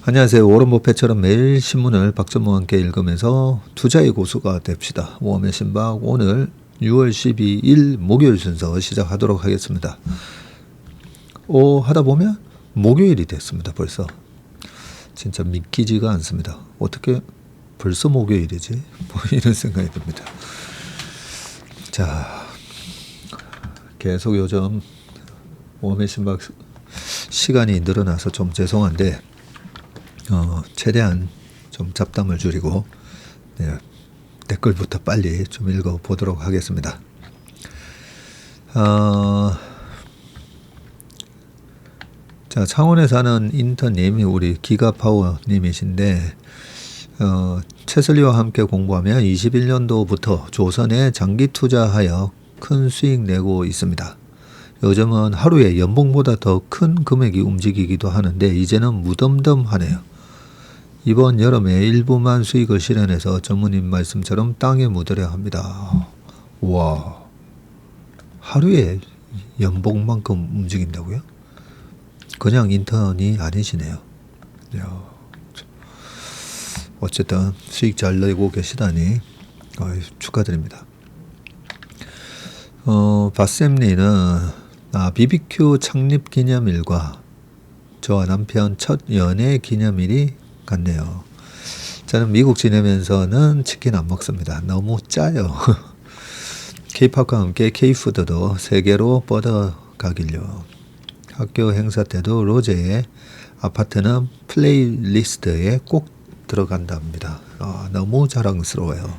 안녕하세요. 워런 버핏처럼 매일 신문을 박전무와 함께 읽으면서 투자의 고수가 됩시다. 모험의 신박 오늘 6월 12일 목요일 순서 시작하도록 하겠습니다. 하다 보면 목요일이 됐습니다. 벌써. 진짜 믿기지가 않습니다. 어떻게 벌써 목요일이지? 뭐 이런 생각이 듭니다. 자, 계속 요즘 모험의 신박 시간이 늘어나서 좀 죄송한데 최대한 좀 잡담을 줄이고 댓글부터 빨리 좀 읽어보도록 하겠습니다. 자, 창원에 사는 인턴님이 우리 기가파워님이신데 최슬리와 함께 공부하며 21년도부터 조선에 장기 투자하여 큰 수익 내고 있습니다. 요즘은 하루에 연봉보다 더 큰 금액이 움직이기도 하는데 이제는 무덤덤하네요. 이번 여름에 일부만 수익을 실현해서 전무님 말씀처럼 땅에 묻으려 합니다. 와, 하루에 연봉만큼 움직인다고요? 그냥 인턴이 아니시네요. 이야, 어쨌든 수익 잘 내고 계시다니 축하드립니다. 바쌤리는 BBQ 창립 기념일과 저와 남편 첫 연애 기념일이 같네요. 저는 미국 지내면서는 치킨 안 먹습니다. 너무 짜요. K-팝과 함께 K-푸드도 세계로 뻗어가길요. 학교 행사 때도 로제의 아파트는 플레이리스트에 꼭 들어간답니다. 너무 자랑스러워요.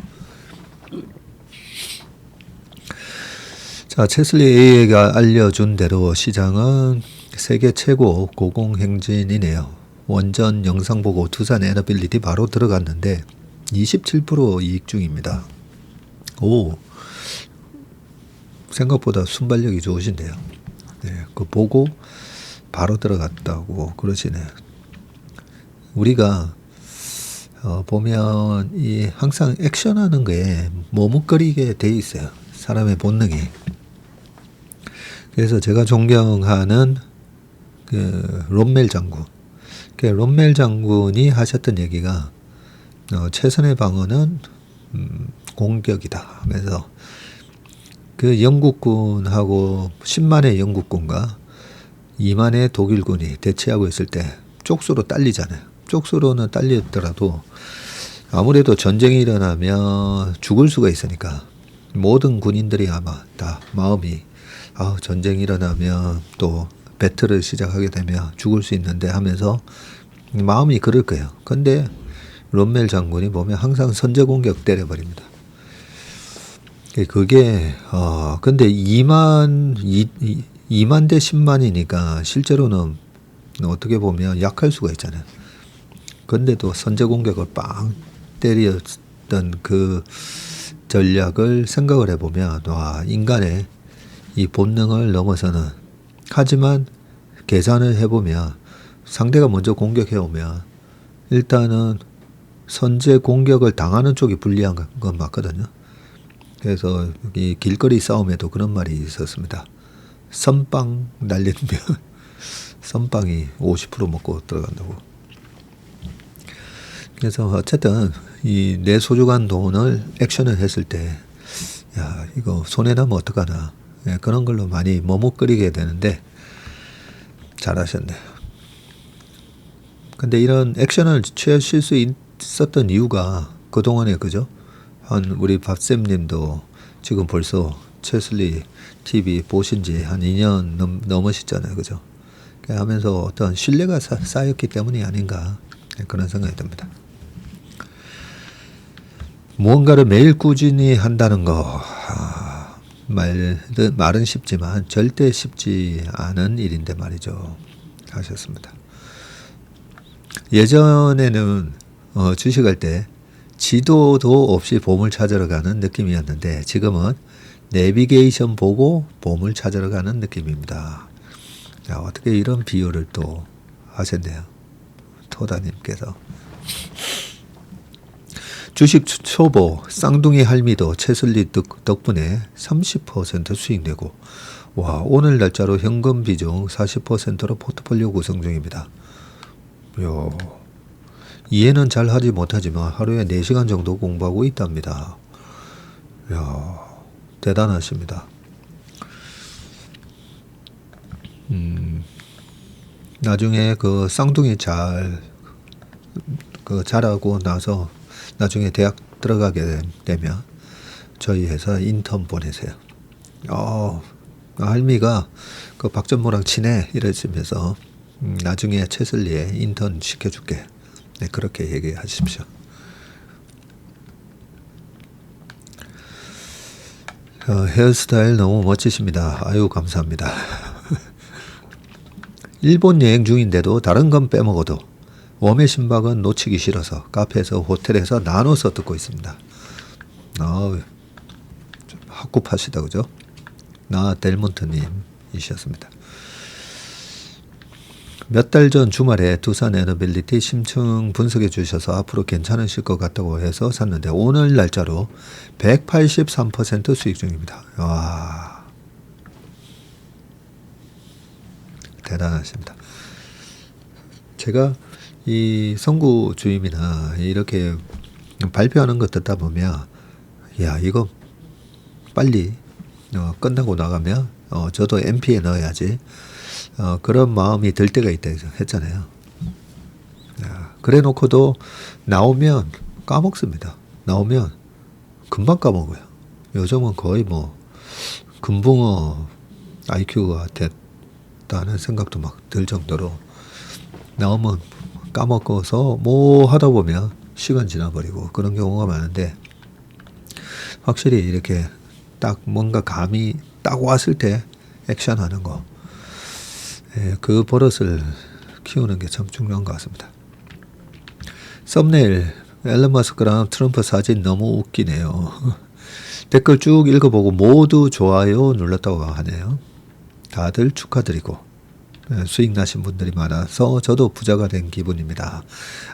자, 체슬리 A가 알려준 대로 시장은 세계 최고 고공행진이네요. 원전 영상 보고 두산 에너빌리티 바로 들어갔는데 27% 이익 중입니다. 오, 생각보다 순발력이 좋으신데요. 네, 그거 보고 바로 들어갔다고 그러시네요. 우리가 보면 항상 액션하는 거에 머뭇거리게 돼 있어요. 사람의 본능이. 그래서 제가 존경하는 롬멜 장군. 롬멜 장군이 하셨던 얘기가 최선의 방어는 공격이다 하면서 그 영국군하고 10만의 영국군과 2만의 독일군이 대치하고 있을 때 쪽수로 딸리잖아요. 쪽수로는 딸리더라도 아무래도 전쟁이 일어나면 죽을 수가 있으니까 모든 군인들이 아마 다 마음이 전쟁이 일어나면 또 배틀을 시작하게 되면 죽을 수 있는데 하면서 마음이 그럴 거예요. 근데 롬멜 장군이 보면 항상 선제 공격 때려버립니다. 그게 근데 2만 대 10만이니까 실제로는 어떻게 보면 약할 수가 있잖아요. 근데도 선제 공격을 빵 때렸던 그 전략을 생각을 해보면 인간의 이 본능을 넘어서는, 하지만 계산을 해보면 상대가 먼저 공격해오면 일단은 선제 공격을 당하는 쪽이 불리한 건 맞거든요. 그래서 이 길거리 싸움에도 그런 말이 있었습니다. 선빵 날리면 선빵이 50% 먹고 들어간다고. 그래서 어쨌든 이 내 소중한 돈을 액션을 했을 때 이거 손해나면 어떡하나, 그런 걸로 많이 머뭇거리게 되는데 잘하셨네요. 근데 이런 액션을 취하실 수 있었던 이유가 그동안에 그죠? 우리 밥쌤님도 지금 벌써 체슬리 TV 보신 지 한 2년 넘으셨잖아요. 그죠? 하면서 어떤 신뢰가 쌓였기 때문이 아닌가, 그런 생각이 듭니다. 무언가를 매일 꾸준히 한다는 거, 말은 쉽지만 절대 쉽지 않은 일인데 말이죠. 하셨습니다. 예전에는 주식할 때 지도도 없이 보물 찾으러 가는 느낌이었는데 지금은 내비게이션 보고 보물 찾으러 가는 느낌입니다. 자, 어떻게 이런 비유를 또 하셨네요. 토다님께서. 주식 초보 쌍둥이 할미도 체슬리 덕분에 30% 수익 내고, 오늘 날짜로 현금 비중 40%로 포트폴리오 구성 중입니다. 이해는 잘 하지 못하지만 하루에 4시간 정도 공부하고 있답니다. 이야, 대단하십니다. 나중에 그 쌍둥이 자라고 나서 나중에 대학 들어가게 되면 저희 회사 인턴 보내세요. 할미가 그 박전모랑 친해 이러시면서 나중에 채슬리에 인턴 시켜줄게. 네, 그렇게 얘기하십시오. 헤어스타일 너무 멋지십니다. 아유, 감사합니다. 일본 여행 중인데도 다른 건 빼먹어도 웜의 신박은 놓치기 싫어서 카페에서 호텔에서 나눠서 듣고 있습니다. 학구파시다 그죠? 나 델몬트님이셨습니다. 몇 달 전 주말에 두산 에너빌리티 심층 분석해 주셔서 앞으로 괜찮으실 것 같다고 해서 샀는데 오늘 날짜로 183% 수익 중입니다. 와, 대단하십니다. 제가 이 선구 주임이나 이렇게 발표하는 거 듣다 보면 야, 이거 빨리 끝나고 나가면 저도 MP에 넣어야지 그런 마음이 들 때가 있다 했잖아요. 그래 놓고도 나오면 까먹습니다. 나오면 금방 까먹어요. 요즘은 거의 뭐 금붕어 IQ가 됐다는 생각도 막 들 정도로 나오면 까먹어서 뭐 하다 보면 시간 지나버리고 그런 경우가 많은데 확실히 이렇게 딱 뭔가 감이 딱 왔을 때 액션하는 거, 그 버릇을 키우는 게 참 중요한 것 같습니다. 썸네일 앨런 머스크랑 트럼프 사진 너무 웃기네요. 댓글 쭉 읽어보고 모두 좋아요 눌렀다고 하네요. 다들 축하드리고 수익 나신 분들이 많아서 저도 부자가 된 기분입니다.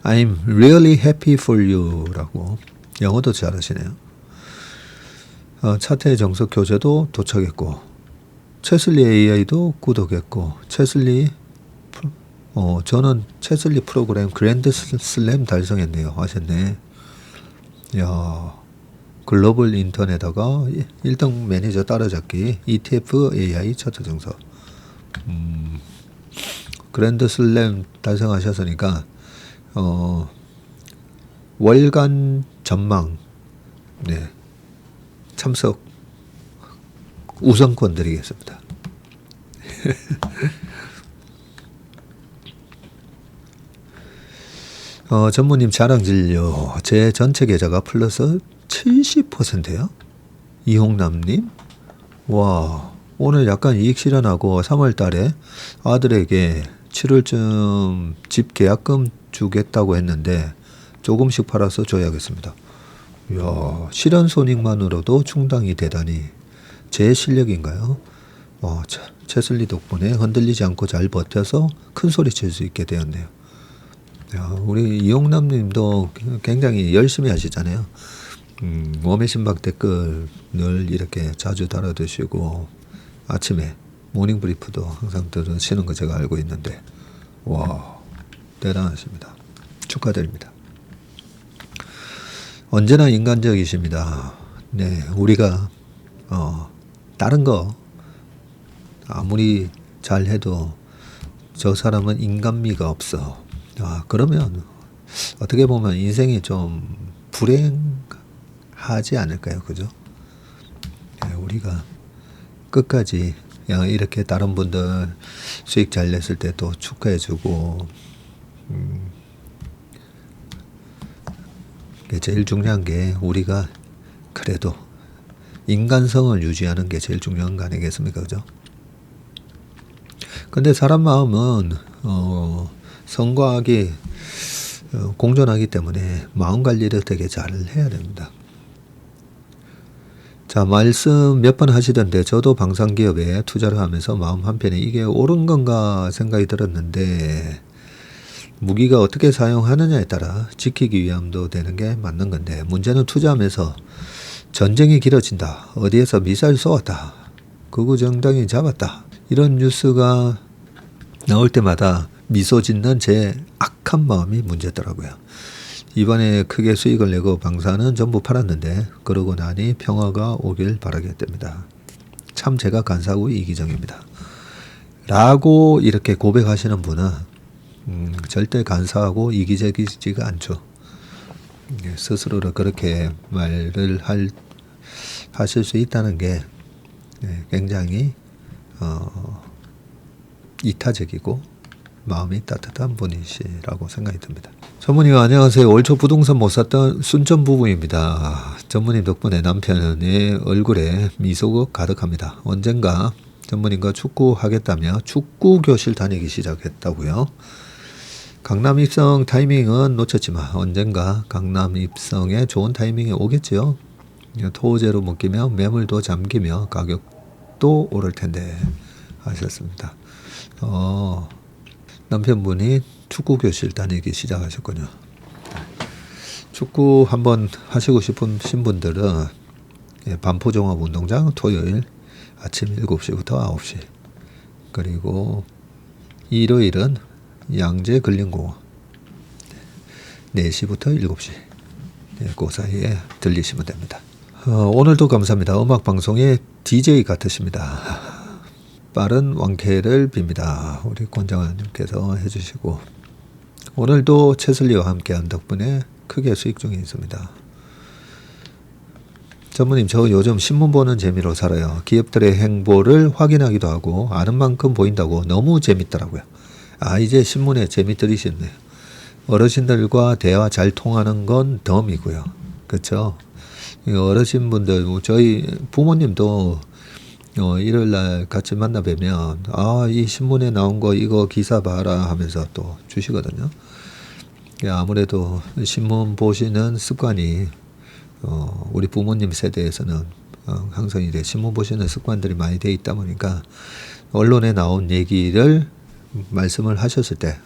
I'm really happy for you 라고 영어도 잘하시네요. 차트의 정석 교재도 도착했고 채슬리 AI도 구독했고 저는 채슬리 프로그램 그랜드 슬램 달성했네요 하셨네. 야, 글로벌 인턴에다가 1등 매니저 따라잡기 ETF AI 차트 정석. 그랜드 슬램 달성하셨으니까 월간 전망 참석 우선권 드리겠습니다. 전무님 자랑진료 제 전체 계좌가 플러스 70%요? 이홍남님 와, 오늘 약간 이익 실현하고 3월 달에 아들에게 7월쯤 집 계약금 주겠다고 했는데 조금씩 팔아서 줘야겠습니다. 이야, 실현 손익만으로도 충당이 되다니 제 실력인가요? 채슬리 덕분에 흔들리지 않고 잘 버텨서 큰 소리 칠 수 있게 되었네요. 야, 우리 이용남 님도 굉장히 열심히 하시잖아요. 웜의 신박 댓글 늘 이렇게 자주 달아두시고 아침에 모닝 브리프도 항상 들으시는 거 제가 알고 있는데 와, 대단하십니다. 축하드립니다. 언제나 인간적이십니다. 네, 우리가 다른 거 아무리 잘해도 저 사람은 인간미가 없어. 그러면 어떻게 보면 인생이 좀 불행하지 않을까요? 그죠? 네, 우리가 끝까지 이렇게 다른 분들 수익 잘 냈을 때 또 축하해주고 제일 중요한 게 우리가 그래도 인간성을 유지하는 게 제일 중요한 거 아니겠습니까? 그죠? 근데 사람 마음은 성과하기 공존하기 때문에 마음 관리를 되게 잘 해야 됩니다. 자, 말씀 몇 번 하시던데 저도 방산기업에 투자를 하면서 마음 한편에 이게 옳은 건가 생각이 들었는데 무기가 어떻게 사용하느냐에 따라 지키기 위함도 되는 게 맞는 건데 문제는 투자하면서 전쟁이 길어진다. 어디에서 미사일 쏘았다. 극우 정당이 잡았다. 이런 뉴스가 나올 때마다 미소 짓는 제 악한 마음이 문제더라고요. 이번에 크게 수익을 내고 방사는 전부 팔았는데 그러고 나니 평화가 오길 바라겠답니다. 참 제가 간사하고 이기적입니다. 라고 이렇게 고백하시는 분은 절대 간사하고 이기적이지가 않죠. 스스로를 그렇게 말을 하실 수 있다는 게 굉장히 이타적이고 마음이 따뜻한 분이시라고 생각이 듭니다. 전무님 안녕하세요. 올 초 부동산 못 샀던 순천 부부입니다. 전무님 덕분에 남편의 얼굴에 미소가 가득합니다. 언젠가 전무님과 축구하겠다며 축구 교실 다니기 시작했다고요. 강남 입성 타이밍은 놓쳤지만 언젠가 강남 입성에 좋은 타이밍이 오겠지요. 토제로 묶이며 매물도 잠기며 가격도 오를 텐데 하셨습니다. 남편분이 축구 교실 다니기 시작하셨군요. 축구 한번 하시고 싶으신 분들은 반포종합운동장 토요일 아침 7시부터 9시 그리고 일요일은 양재 근린공원 4시부터 7시 그 사이에 들리시면 됩니다. 오늘도 감사합니다. 음악방송의 DJ 같으십니다. 빠른 완쾌를 빕니다. 우리 권장관님께서 해주시고 오늘도 채슬리와 함께한 덕분에 크게 수익 중에 있습니다. 전무님 저 요즘 신문 보는 재미로 살아요. 기업들의 행보를 확인하기도 하고 아는 만큼 보인다고 너무 재밌더라고요. 이제 신문에 재미 들이셨네요. 어르신들과 대화 잘 통하는 건 덤이고요. 그렇죠? 어르신분들 저희 부모님도 일요일날 같이 만나 뵈면 이 신문에 나온 거 이거 기사 봐라 하면서 또 주시거든요. 아무래도 신문 보시는 습관이 우리 부모님 세대에서는 항상 이제 신문 보시는 습관들이 많이 돼 있다 보니까 언론에 나온 얘기를 말씀을 하셨을 때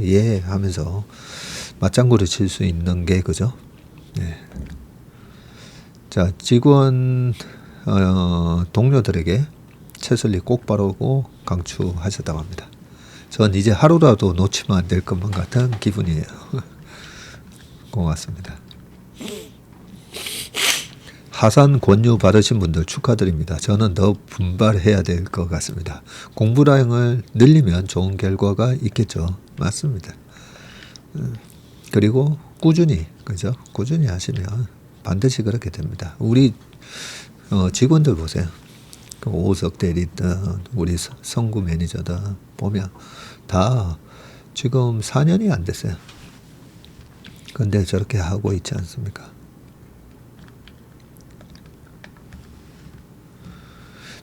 예 하면서 맞장구를 칠 수 있는 게 그죠? 네. 자, 직원 동료들에게 채슬리 꼭 바르고 강추하셨다고 합니다. 전 이제 하루라도 놓치면 안 될 것만 같은 기분이에요. 고맙습니다. 하산 권유 받으신 분들 축하드립니다. 저는 더 분발해야 될 것 같습니다. 공부량을 늘리면 좋은 결과가 있겠죠. 맞습니다. 그리고 꾸준히 그죠? 꾸준히 하시면 반드시 그렇게 됩니다. 우리 직원들 보세요. 오석 대리든 우리 성구 매니저든 보면 다 지금 4년이 안 됐어요. 근데 저렇게 하고 있지 않습니까?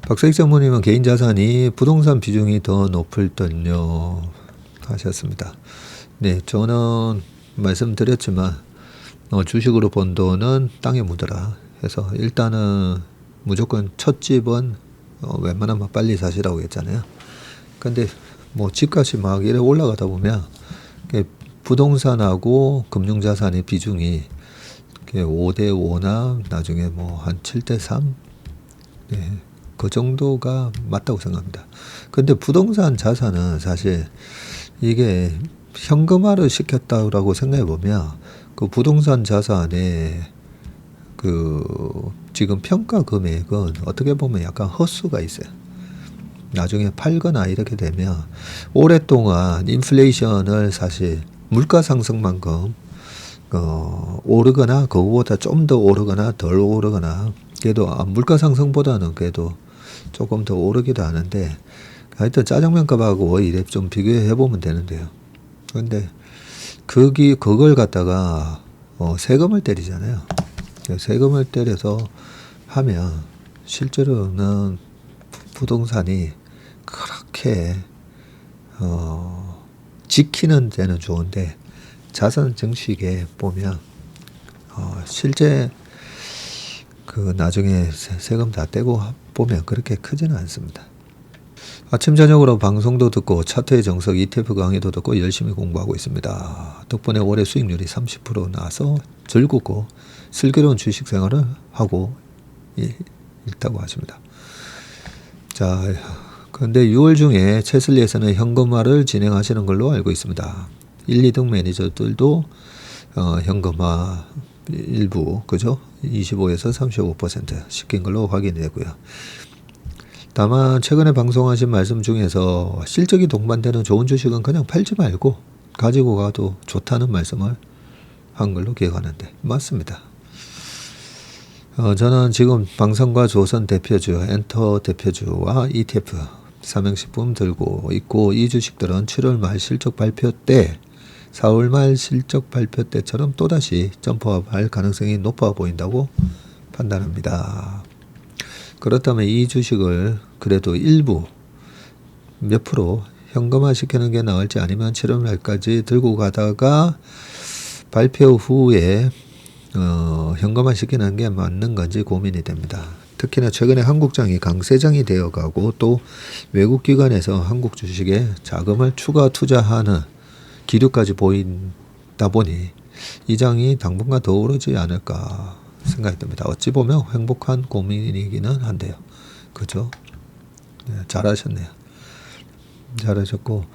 박사익 전무님은 개인 자산이 부동산 비중이 더 높을 듯요 하셨습니다. 네, 저는 말씀드렸지만 주식으로 번 돈은 땅에 묻어라 해서 일단은 무조건 첫 집은 웬만하면 빨리 사시라고 했잖아요. 근데 뭐 집값이 막 이래 올라가다 보면 부동산하고 금융자산의 비중이 5대5나 나중에 뭐 한 7대3 네, 그 정도가 맞다고 생각합니다. 근데 부동산 자산은 사실 이게 현금화를 시켰다고 생각해 보면 그 부동산 자산의 그 지금 평가 금액은 어떻게 보면 약간 헛수가 있어요. 나중에 팔거나 이렇게 되면 오랫동안 인플레이션을 사실 물가 상승만큼 오르거나 그거보다 좀 더 오르거나 덜 오르거나 그래도 물가 상승보다는 그래도 조금 더 오르기도 하는데 하여튼 짜장면 값하고 이래 좀 비교해 보면 되는데요. 그런데 그걸 갖다가 세금을 때리잖아요. 세금을 때려서 하면 실제로는 부동산이 그렇게 지키는 데는 좋은데 자산 증식에 보면 실제 그 나중에 세금 다 떼고 보면 그렇게 크지는 않습니다. 아침 저녁으로 방송도 듣고 차트의 정석 ETF 강의도 듣고 열심히 공부하고 있습니다. 덕분에 올해 수익률이 30% 나서 즐겁고 슬기로운 주식 생활을 하고 있다고 하십니다. 자, 그런데 6월 중에 채슬리에서는 현금화를 진행하시는 걸로 알고 있습니다. 1, 2등 매니저들도 현금화 일부 그죠? 25에서 35% 시킨 걸로 확인이 되고요. 다만 최근에 방송하신 말씀 중에서 실적이 동반되는 좋은 주식은 그냥 팔지 말고 가지고 가도 좋다는 말씀을 한 걸로 기억하는데 맞습니다. 저는 지금 방산과 조선 대표주, 엔터 대표주와 ETF 삼행식품 들고 있고 이 주식들은 7월 말 실적 발표 때 4월 말 실적 발표 때처럼 또다시 점프할 가능성이 높아 보인다고 판단합니다. 그렇다면 이 주식을 그래도 일부 몇 프로 현금화 시키는 게 나을지 아니면 7월 말까지 들고 가다가 발표 후에 현금화 시키는 게 맞는 건지 고민이 됩니다. 특히나 최근에 한국장이 강세장이 되어가고 또 외국 기관에서 한국 주식에 자금을 추가 투자하는 기류까지 보인다 보니 이 장이 당분간 더 오르지 않을까 생각이 듭니다. 어찌 보면 행복한 고민이기는 한데요. 그죠? 네, 잘하셨네요. 잘하셨고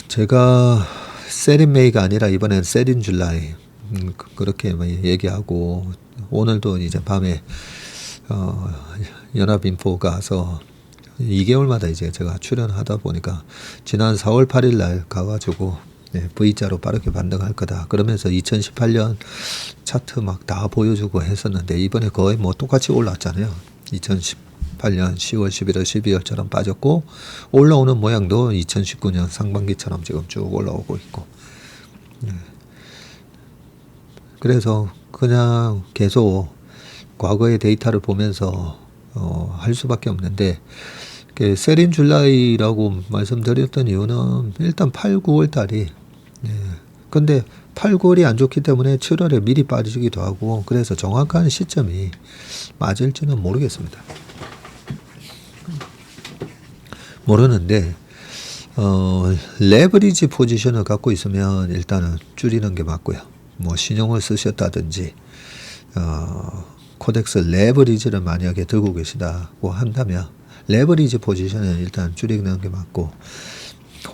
제가 셀인 메이가 아니라 이번엔 셀인 줄라이 그렇게 얘기하고 오늘도 이제 밤에 연합인포 가서 2개월마다 이제 제가 출연하다 보니까 지난 4월 8일 날 가가지고 V자로 빠르게 반등할 거다. 그러면서 2018년 차트 막 다 보여주고 했었는데 이번에 거의 뭐 똑같이 올랐잖아요. 2018년 10월, 11월, 12월처럼 빠졌고 올라오는 모양도 2019년 상반기처럼 지금 쭉 올라오고 있고 그래서 그냥 계속 과거의 데이터를 보면서 할 수밖에 없는데 셀인 줄라이라고 말씀드렸던 이유는 일단 8, 9월 달이 근데 8, 9월이 안 좋기 때문에 7월에 미리 빠지기도 하고 그래서 정확한 시점이 맞을지는 모르겠습니다. 모르는데 레버리지 포지션을 갖고 있으면 일단은 줄이는 게 맞고요. 뭐 신용을 쓰셨다든지 코덱스 레버리지를 만약에 들고 계시다고 한다면 레버리지 포지션은 일단 줄이는 게 맞고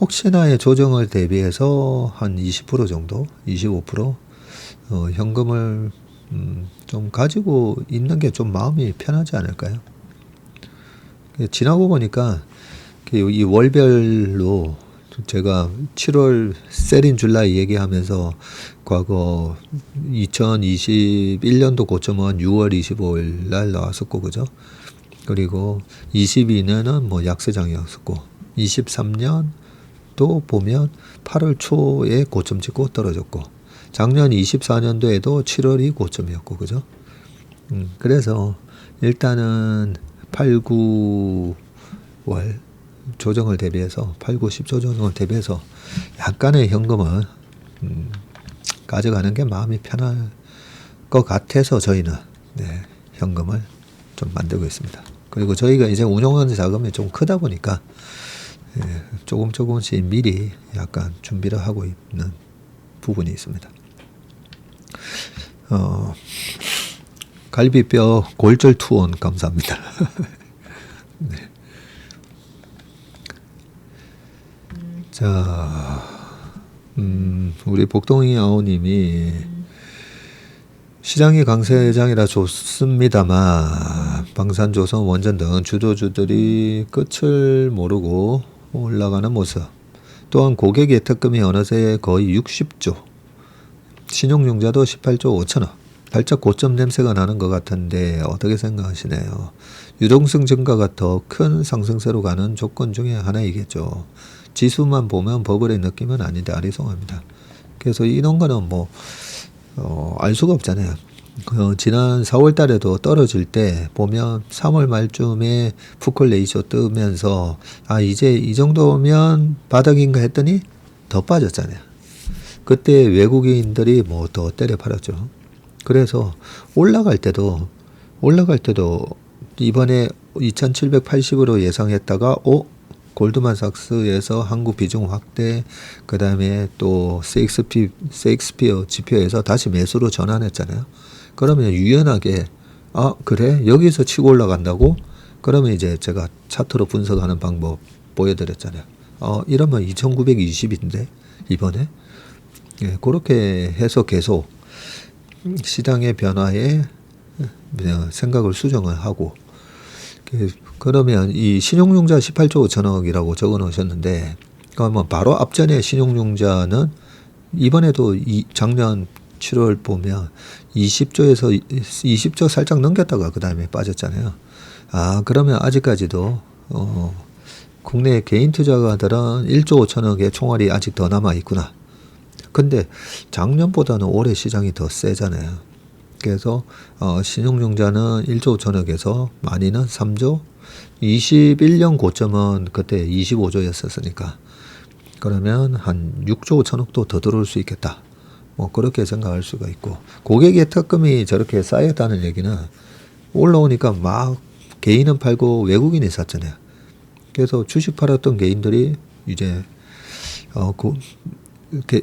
혹시나의 조정을 대비해서 한 20% 정도 25% 현금을 좀 가지고 있는 게 좀 마음이 편하지 않을까요? 지나고 보니까 이 월별로 제가 7월 셀인 줄라이 얘기하면서 과거 2021년도 고점은 6월 25일 날 나왔었고 그죠? 그리고 22년은 뭐 약세장이었었고 23년도 보면 8월 초에 고점 찍고 떨어졌고 작년 24년도에도 7월이 고점이었고 그죠? 그래서 일단은 8, 9월 조정을 대비해서 8, 9, 10 조정을 대비해서 약간의 현금을 가져가는 게 마음이 편할 것 같아서 저희는 현금을 좀 만들고 있습니다. 그리고 저희가 이제 운용하는 자금이 좀 크다 보니까 조금씩 미리 약간 준비를 하고 있는 부분이 있습니다. 갈비뼈 골절 투혼 감사합니다. 네. 자, 우리 복동이 아우님이 시장이 강세장이라 좋습니다만 방산조선 원전 등 주도주들이 끝을 모르고 올라가는 모습 또한 고객 예탁금이 어느새 거의 60조 신용융자도 18조 5천억 발작 고점 냄새가 나는 것 같은데 어떻게 생각하시나요? 유동성 증가가 더 큰 상승세로 가는 조건 중에 하나이겠죠. 지수만 보면 버블의 느낌은 아닌데 아리송합니다. 그래서 이런 거는 뭐 알 수가 없잖아요. 지난 4월 달에도 떨어질 때 보면 3월 말쯤에 푸클 레이쇼 뜨면서 이제 이 정도면 바닥인가 했더니 더 빠졌잖아요. 그때 외국인들이 뭐 더 때려 팔았죠. 그래서 올라갈 때도 이번에 2780으로 예상했다가 골드만삭스에서 한국 비중 확대, 그 다음에 또 세익스피어 지표에서 다시 매수로 전환했잖아요. 그러면 유연하게 그래? 여기서 치고 올라간다고? 그러면 이제 제가 차트로 분석하는 방법 보여드렸잖아요. 이러면 2920인데 이번에 예, 그렇게 해서 계속 시장의 변화에 생각을 수정을 하고, 그러면 이 신용융자 18조 5천억이라고 적어 놓으셨는데, 그러면 바로 앞전에 신용융자는 이번에도 작년 7월 보면 20조에서 20조 살짝 넘겼다가 그 다음에 빠졌잖아요. 아, 그러면 아직까지도 국내 개인 투자가들은 1조 5천억의 총알이 아직 더 남아 있구나. 근데 작년보다는 올해 시장이 더 세잖아요. 그래서 신용융자는 1조 5천억에서 많이는 3조, 21년 고점은 그때 25조였었으니까 그러면 한 6조 5천억도 더 들어올 수 있겠다. 뭐 그렇게 생각할 수가 있고, 고객 예탁금이 저렇게 쌓였다는 얘기는 올라오니까 막 개인은 팔고 외국인이 샀잖아요. 그래서 주식 팔았던 개인들이 이제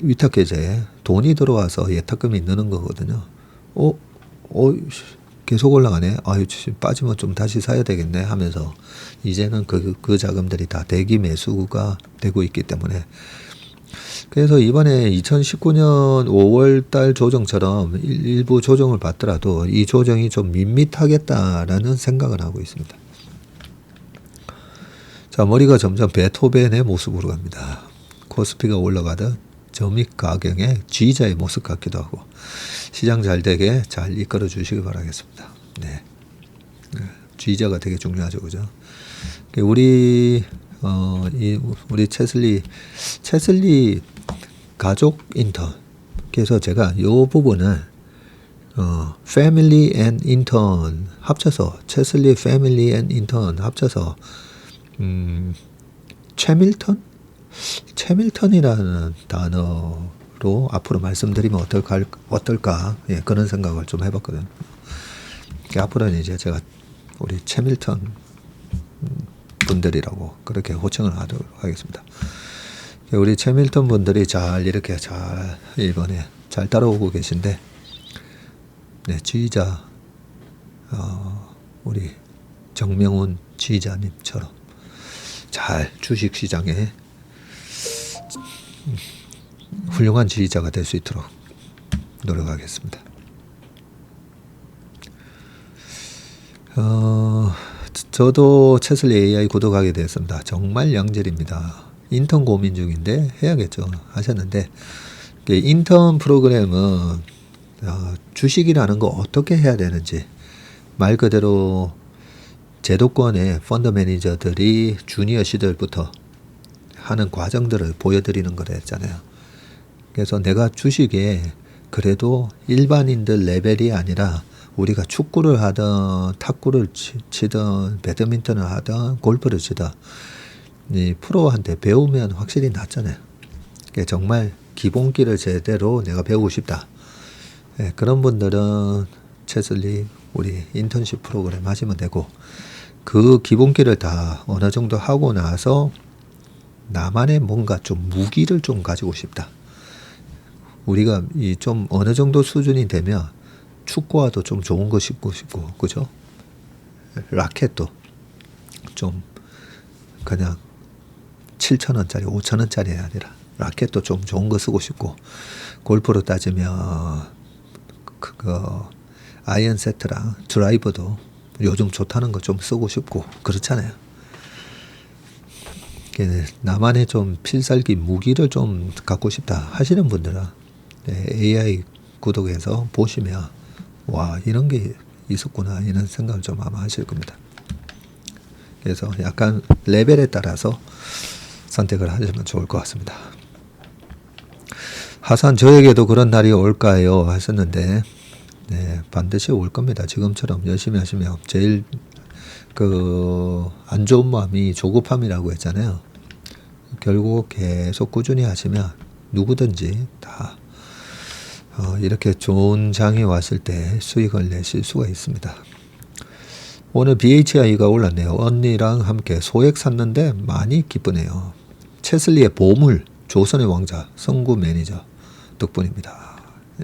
위탁 계좌에 돈이 들어와서 예탁금이 느는 거거든요. 계속 올라가네. 아유, 빠지면 좀 다시 사야 되겠네 하면서 이제는 그 자금들이 다 대기 매수가 되고 있기 때문에, 그래서 이번에 2019년 5월 달 조정처럼 일부 조정을 받더라도 이 조정이 좀 밋밋하겠다라는 생각을 하고 있습니다. 자, 머리가 점점 베토벤의 모습으로 갑니다. 코스피가 올라가듯 점입 가경의 G자의 모습 같기도 하고, 시장 잘 되게 잘 이끌어 주시기 바라겠습니다. 네. G자가 되게 중요하죠, 그죠? 우리 채슬리 가족 인턴. 그래서 제가 이 부분을 패밀리 앤 인턴 합쳐서, 채슬리 패밀리 앤 인턴 합쳐서 채밀턴이라는 단어로 앞으로 말씀드리면 어떨까? 예, 그런 생각을 좀 해봤거든요. 앞으로는 이제 제가 우리 채밀턴 분들이라고 그렇게 호칭을 하도록 하겠습니다. 우리 채밀턴 분들이 이렇게 잘 이번에 잘 따라오고 계신데, 네, 지휘자 우리 정명훈 지휘자님처럼 잘 주식시장에 훌륭한 지휘자가 될 수 있도록 노력하겠습니다. 저도 채슬리 AI 구독하게 되었습니다. 정말 양질입니다. 인턴 고민 중인데 해야겠죠 하셨는데, 인턴 프로그램은 주식이라는 거 어떻게 해야 되는지, 말 그대로 제도권의 펀드 매니저들이 주니어 시절부터 하는 과정들을 보여드리는 거랬잖아요. 그래서 내가 주식에 그래도 일반인들 레벨이 아니라 우리가 축구를 하든 탁구를 치든 배드민턴을 하든 골프를 치든 이 프로한테 배우면 확실히 낫잖아요. 정말 기본기를 제대로 내가 배우고 싶다. 네, 그런 분들은 채슬리 우리 인턴십 프로그램 하시면 되고, 그 기본기를 다 어느 정도 하고 나서 나만의 뭔가 좀 무기를 좀 가지고 싶다. 우리가 좀 어느 정도 수준이 되면 축구화도 좀 좋은 거 신고 싶고, 그죠? 라켓도 좀 그냥 7,000원짜리, 5,000원짜리 아니라 라켓도 좀 좋은 거 쓰고 싶고, 골프로 따지면 아이언 세트랑 드라이버도 요즘 좋다는 거 좀 쓰고 싶고 그렇잖아요. 나만의 좀 필살기 무기를 좀 갖고 싶다 하시는 분들은 AI 구독해서 보시면 와, 이런 게 있었구나 이런 생각을 좀 아마 하실 겁니다. 그래서 약간 레벨에 따라서 선택을 하시면 좋을 것 같습니다. 하산 저에게도 그런 날이 올까요 하셨는데, 네, 반드시 올 겁니다. 지금처럼 열심히 하시면. 제일 안 좋은 마음이 조급함이라고 했잖아요. 결국 계속 꾸준히 하시면 누구든지 다 이렇게 좋은 장이 왔을 때 수익을 내실 수가 있습니다. 오늘 BHI가 올랐네요. 언니랑 함께 소액 샀는데 많이 기쁘네요. 채슬리의 보물, 조선의 왕자, 성구 매니저 덕분입니다.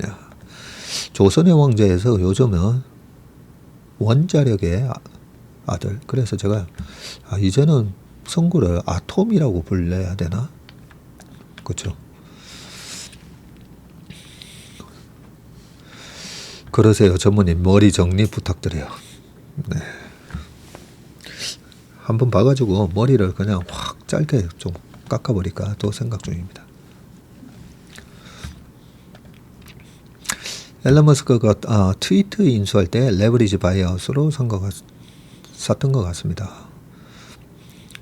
야. 조선의 왕자에서 요즘은 원자력의 아들. 그래서 제가 이제는 성구를 아톰이라고 불러야 되나? 그렇죠. 그러세요. 전무님 머리 정리 부탁드려요. 네. 한번 봐가지고 머리를 그냥 확 짧게 좀 깎아버릴까 또 생각 중입니다. 앨런 머스크가 트위터 인수할 때 레버리지 바이아웃으로 샀던 것 같습니다.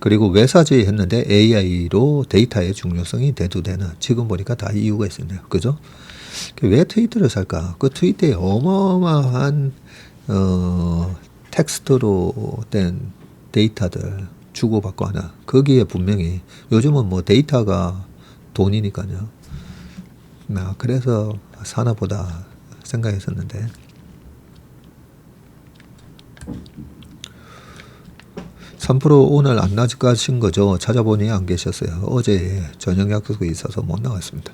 그리고 왜 사지 했는데 AI로 데이터의 중요성이 대두되는, 지금 보니까 다 이유가 있었네요. 그죠? 왜 트위터를 살까? 그 트위터에 어마어마한 텍스트로 된 데이터들 주고받고 하나. 거기에 분명히 요즘은 뭐 데이터가 돈이니까요. 그래서 사나 보다 생각했었는데, (3% 오늘 안 나가신 거죠? 찾아보니 안 계셨어요. 어제 저녁 약속이 있어서 못 나갔습니다.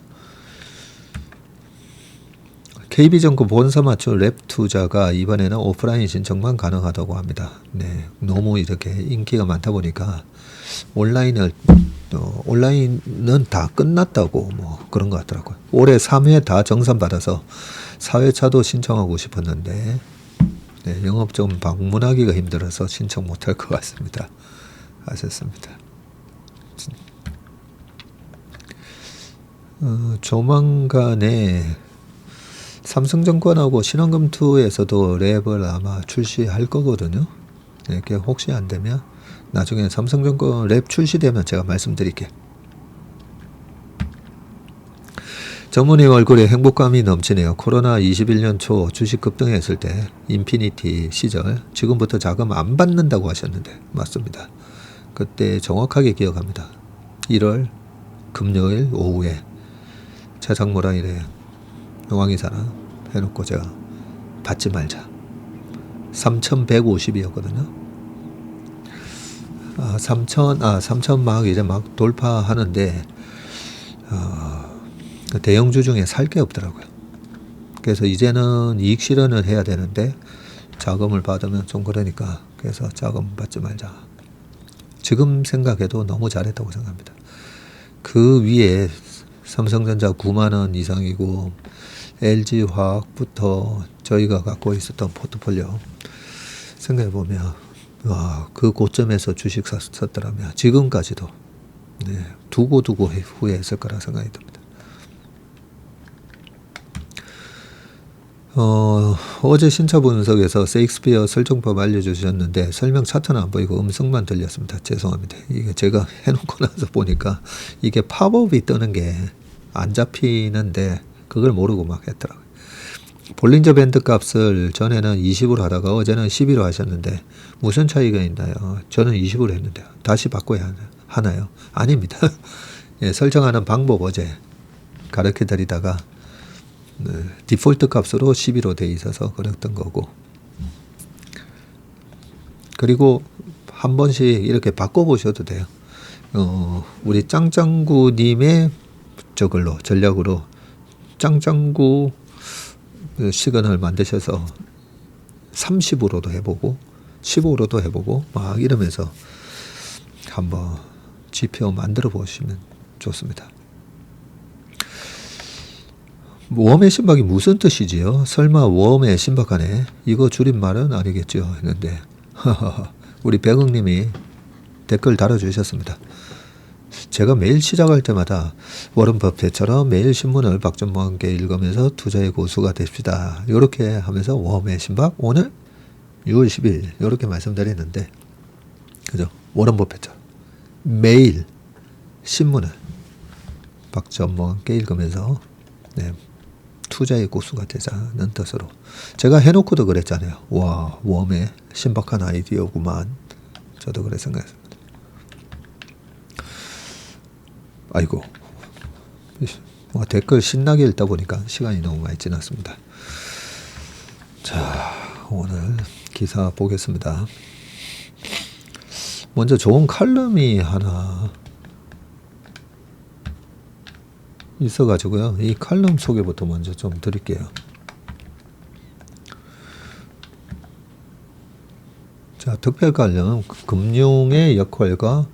KB증권 본사 맞춤 랩 투자가 이번에는 오프라인 신청만 가능하다고 합니다. 네, 너무 이렇게 인기가 많다 보니까 온라인은 다 끝났다고 뭐 그런 것 같더라고요. 올해 3회 다 정산받아서 4회차도 신청하고 싶었는데 네, 영업 좀 방문하기가 힘들어서 신청 못할 것 같습니다. 하셨습니다. 조만간에 삼성증권하고 신한금투에서도 랩을 아마 출시할 거거든요. 네, 혹시 안 되면 나중에 삼성증권 랩 출시되면 제가 말씀드릴게요. 전무님 얼굴에 행복감이 넘치네요. 코로나 21년 초 주식 급등했을 때 인피니티 시절 지금부터 자금 안 받는다고 하셨는데 맞습니다. 그때 정확하게 기억합니다. 1월 금요일 오후에 차장모랑 이래 용왕이사나 해놓고 제가 받지 말자. 3,150이었거든요. 3,000 막 이제 막 돌파하는데 대형주 중에 살 게 없더라고요. 그래서 이제는 이익 실현을 해야 되는데 자금을 받으면 좀 그러니까 그래서 자금 받지 말자. 지금 생각해도 너무 잘했다고 생각합니다. 그 위에 삼성전자 9만 원 이상이고 LG화학부터 저희가 갖고 있었던 포트폴리오 생각해보면 그 고점에서 주식 샀더라면 지금까지도 네, 두고 후회했을 거라 생각이 듭니다. 어제 신차 분석에서 세익스피어 설정법 알려주셨는데 설명 차트는 안 보이고 음성만 들렸습니다. 죄송합니다. 이게 제가 해놓고 나서 보니까 이게 팝업이 뜨는 게 안 잡히는데 그걸 모르고 막 했더라고요. 볼린저 밴드 값을 전에는 20으로 하다가 어제는 12로 하셨는데 무슨 차이가 있나요? 저는 20으로 했는데요. 다시 바꿔야 하나요? 아닙니다. 예, 설정하는 방법 어제 가르쳐 드리다가 디폴트 값으로 12로 돼 있어서 그랬던 거고, 그리고 한 번씩 이렇게 바꿔보셔도 돼요. 우리 짱짱구님의 저걸로 전략으로 짱짱구 시간을 만드셔서 30으로도 해보고 15로도 해보고 막 이러면서 한번 지표 만들어 보시면 좋습니다. 웜의 신박이 무슨 뜻이지요? 설마 웜의 신박하네? 이거 줄임말은 아니겠죠? 했는데 우리 백응님이 댓글 달아주셨습니다. 제가 매일 시작할 때마다 워런 버핏처럼 매일 신문을 박전무와 함께 읽으면서 투자의 고수가 됩시다. 이렇게 하면서 웜의 신박 오늘 6월 10일 이렇게 말씀드리는데 그죠? 워런 버핏처럼 매일 신문을 박전무와 함께 읽으면서 네, 투자의 고수가 되자는 뜻으로 제가 해놓고도 그랬잖아요. 와, 웜의 신박한 아이디어구만. 저도 그래 생각했습니다. 아이고, 댓글 신나게 읽다 보니까 시간이 너무 많이 지났습니다. 자, 오늘 기사 보겠습니다. 먼저 좋은 칼럼이 하나 있어가지고요. 이 칼럼 소개부터 먼저 좀 드릴게요. 자, 특별 칼럼 금융의 역할과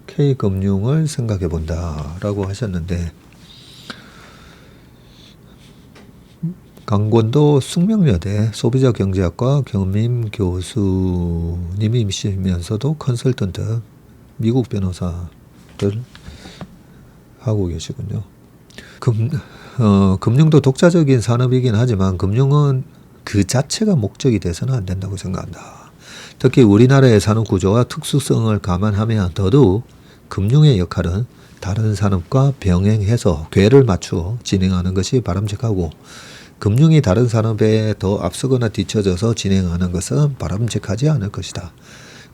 K금융을 생각해 본다 라고 하셨는데 강원도 숙명여대 소비자경제학과 겸임 교수님이시면서도 컨설턴트 미국 변호사를 하고 계시군요. 금융도 독자적인 산업이긴 하지만 금융은 그 자체가 목적이 돼서는 안 된다고 생각한다. 특히 우리나라의 산업 구조와 특수성을 감안하면 더더욱 금융의 역할은 다른 산업과 병행해서 궤를 맞추어 진행하는 것이 바람직하고, 금융이 다른 산업에 더 앞서거나 뒤처져서 진행하는 것은 바람직하지 않을 것이다.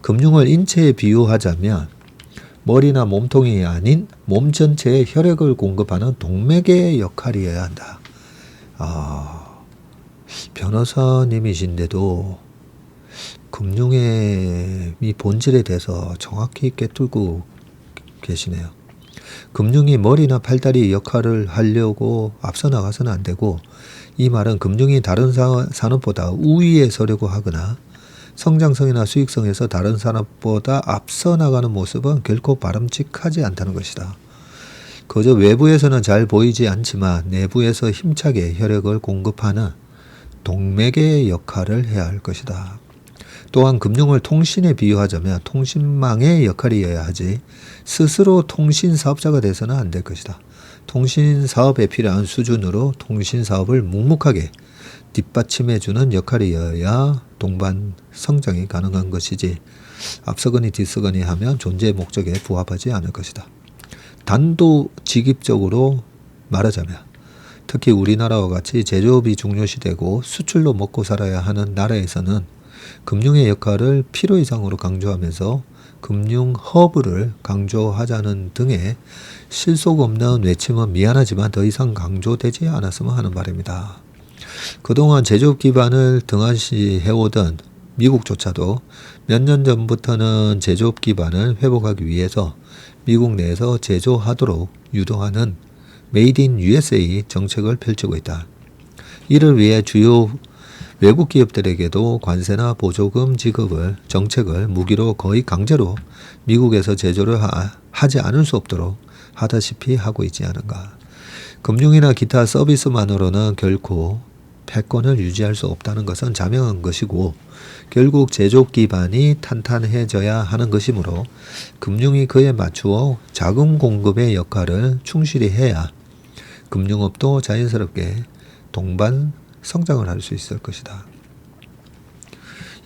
금융을 인체에 비유하자면 머리나 몸통이 아닌 몸 전체에 혈액을 공급하는 동맥의 역할이어야 한다. 변호사님이신데도 금융의 이 본질에 대해서 정확히 꿰뚫고 계시네요. 금융이 머리나 팔다리 역할을 하려고 앞서 나가서는 안 되고, 이 말은 금융이 다른 산업보다 우위에 서려고 하거나 성장성이나 수익성에서 다른 산업보다 앞서 나가는 모습은 결코 바람직하지 않다는 것이다. 그저 외부에서는 잘 보이지 않지만 내부에서 힘차게 혈액을 공급하는 동맥의 역할을 해야 할 것이다. 또한 금융을 통신에 비유하자면 통신망의 역할이어야 하지 스스로 통신사업자가 돼서는 안 될 것이다. 통신사업에 필요한 수준으로 통신사업을 묵묵하게 뒷받침해주는 역할이어야 동반 성장이 가능한 것이지 앞서거니 뒤서거니 하면 존재의 목적에 부합하지 않을 것이다. 단도직입적으로 말하자면 특히 우리나라와 같이 제조업이 중요시되고 수출로 먹고 살아야 하는 나라에서는 금융의 역할을 필요 이상으로 강조하면서 금융 허브를 강조하자는 등의 실속 없는 외침은 미안하지만 더 이상 강조되지 않았으면 하는 바람이다. 그동안 제조업 기반을 등한시해오던 미국조차도 몇 년 전부터는 제조업 기반을 회복하기 위해서 미국 내에서 제조하도록 유도하는 메이드 인 USA 정책을 펼치고 있다. 이를 위해 주요 외국 기업들에게도 관세나 보조금 지급을 정책을 무기로 거의 강제로 미국에서 제조를 하지 않을 수 없도록 하다시피 하고 있지 않은가. 금융이나 기타 서비스만으로는 결코 패권을 유지할 수 없다는 것은 자명한 것이고 결국 제조업 기반이 탄탄해져야 하는 것이므로 금융이 그에 맞추어 자금 공급의 역할을 충실히 해야 금융업도 자연스럽게 동반 성장을 할 수 있을 것이다.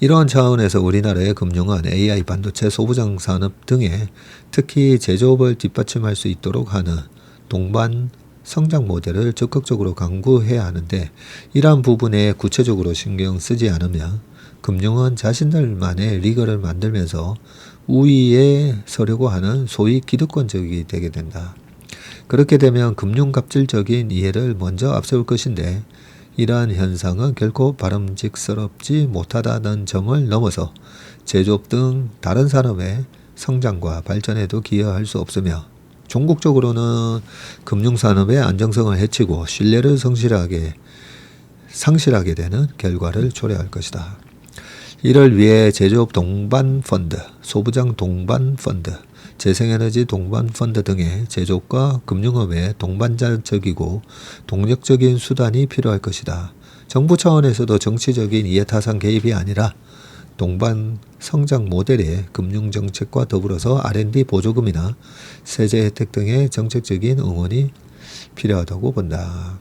이러한 차원에서 우리나라의 금융은 AI, 반도체, 소부장 산업 등의 특히 제조업을 뒷받침할 수 있도록 하는 동반 성장 모델을 적극적으로 강구해야 하는데, 이러한 부분에 구체적으로 신경 쓰지 않으면 금융은 자신들만의 리그를 만들면서 우위에 서려고 하는 소위 기득권적이 되게 된다. 그렇게 되면 금융 갑질적인 이해를 먼저 앞세울 것인데, 이러한 현상은 결코 바람직스럽지 못하다는 점을 넘어서 제조업 등 다른 산업의 성장과 발전에도 기여할 수 없으며 종국적으로는 금융산업의 안정성을 해치고 신뢰를 상실하게 되는 결과를 초래할 것이다. 이를 위해 제조업 동반 펀드, 소부장 동반 펀드, 재생에너지 동반 펀드 등의 제조업과 금융업의 동반자적이고 동력적인 수단이 필요할 것이다. 정부 차원에서도 정치적인 이해타산 개입이 아니라 동반 성장 모델의 금융정책과 더불어서 R&D 보조금이나 세제 혜택 등의 정책적인 응원이 필요하다고 본다.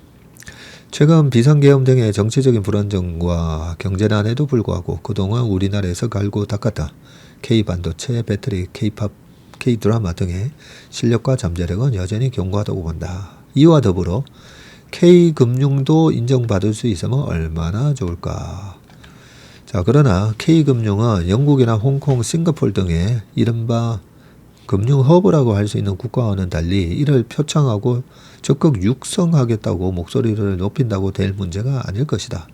최근 비상계엄 등의 정치적인 불안정과 경제난에도 불구하고 그동안 우리나라에서 갈고 닦았던 K반도체, 배터리, K팝, K드라마 등의 실력과 잠재력은 여전히 견고하다고 본다. 이와 더불어 K금융도 인정받을 수 있으면 얼마나 좋을까. 자, 그러나 K금융은 영국이나 홍콩, 싱가포르 등의 이른바 금융 허브라고 할 수 있는 국가와는 달리 이를 표창하고 적극 육성하겠다고 목소리를 높인다고 될 문제가 아닐 것이다.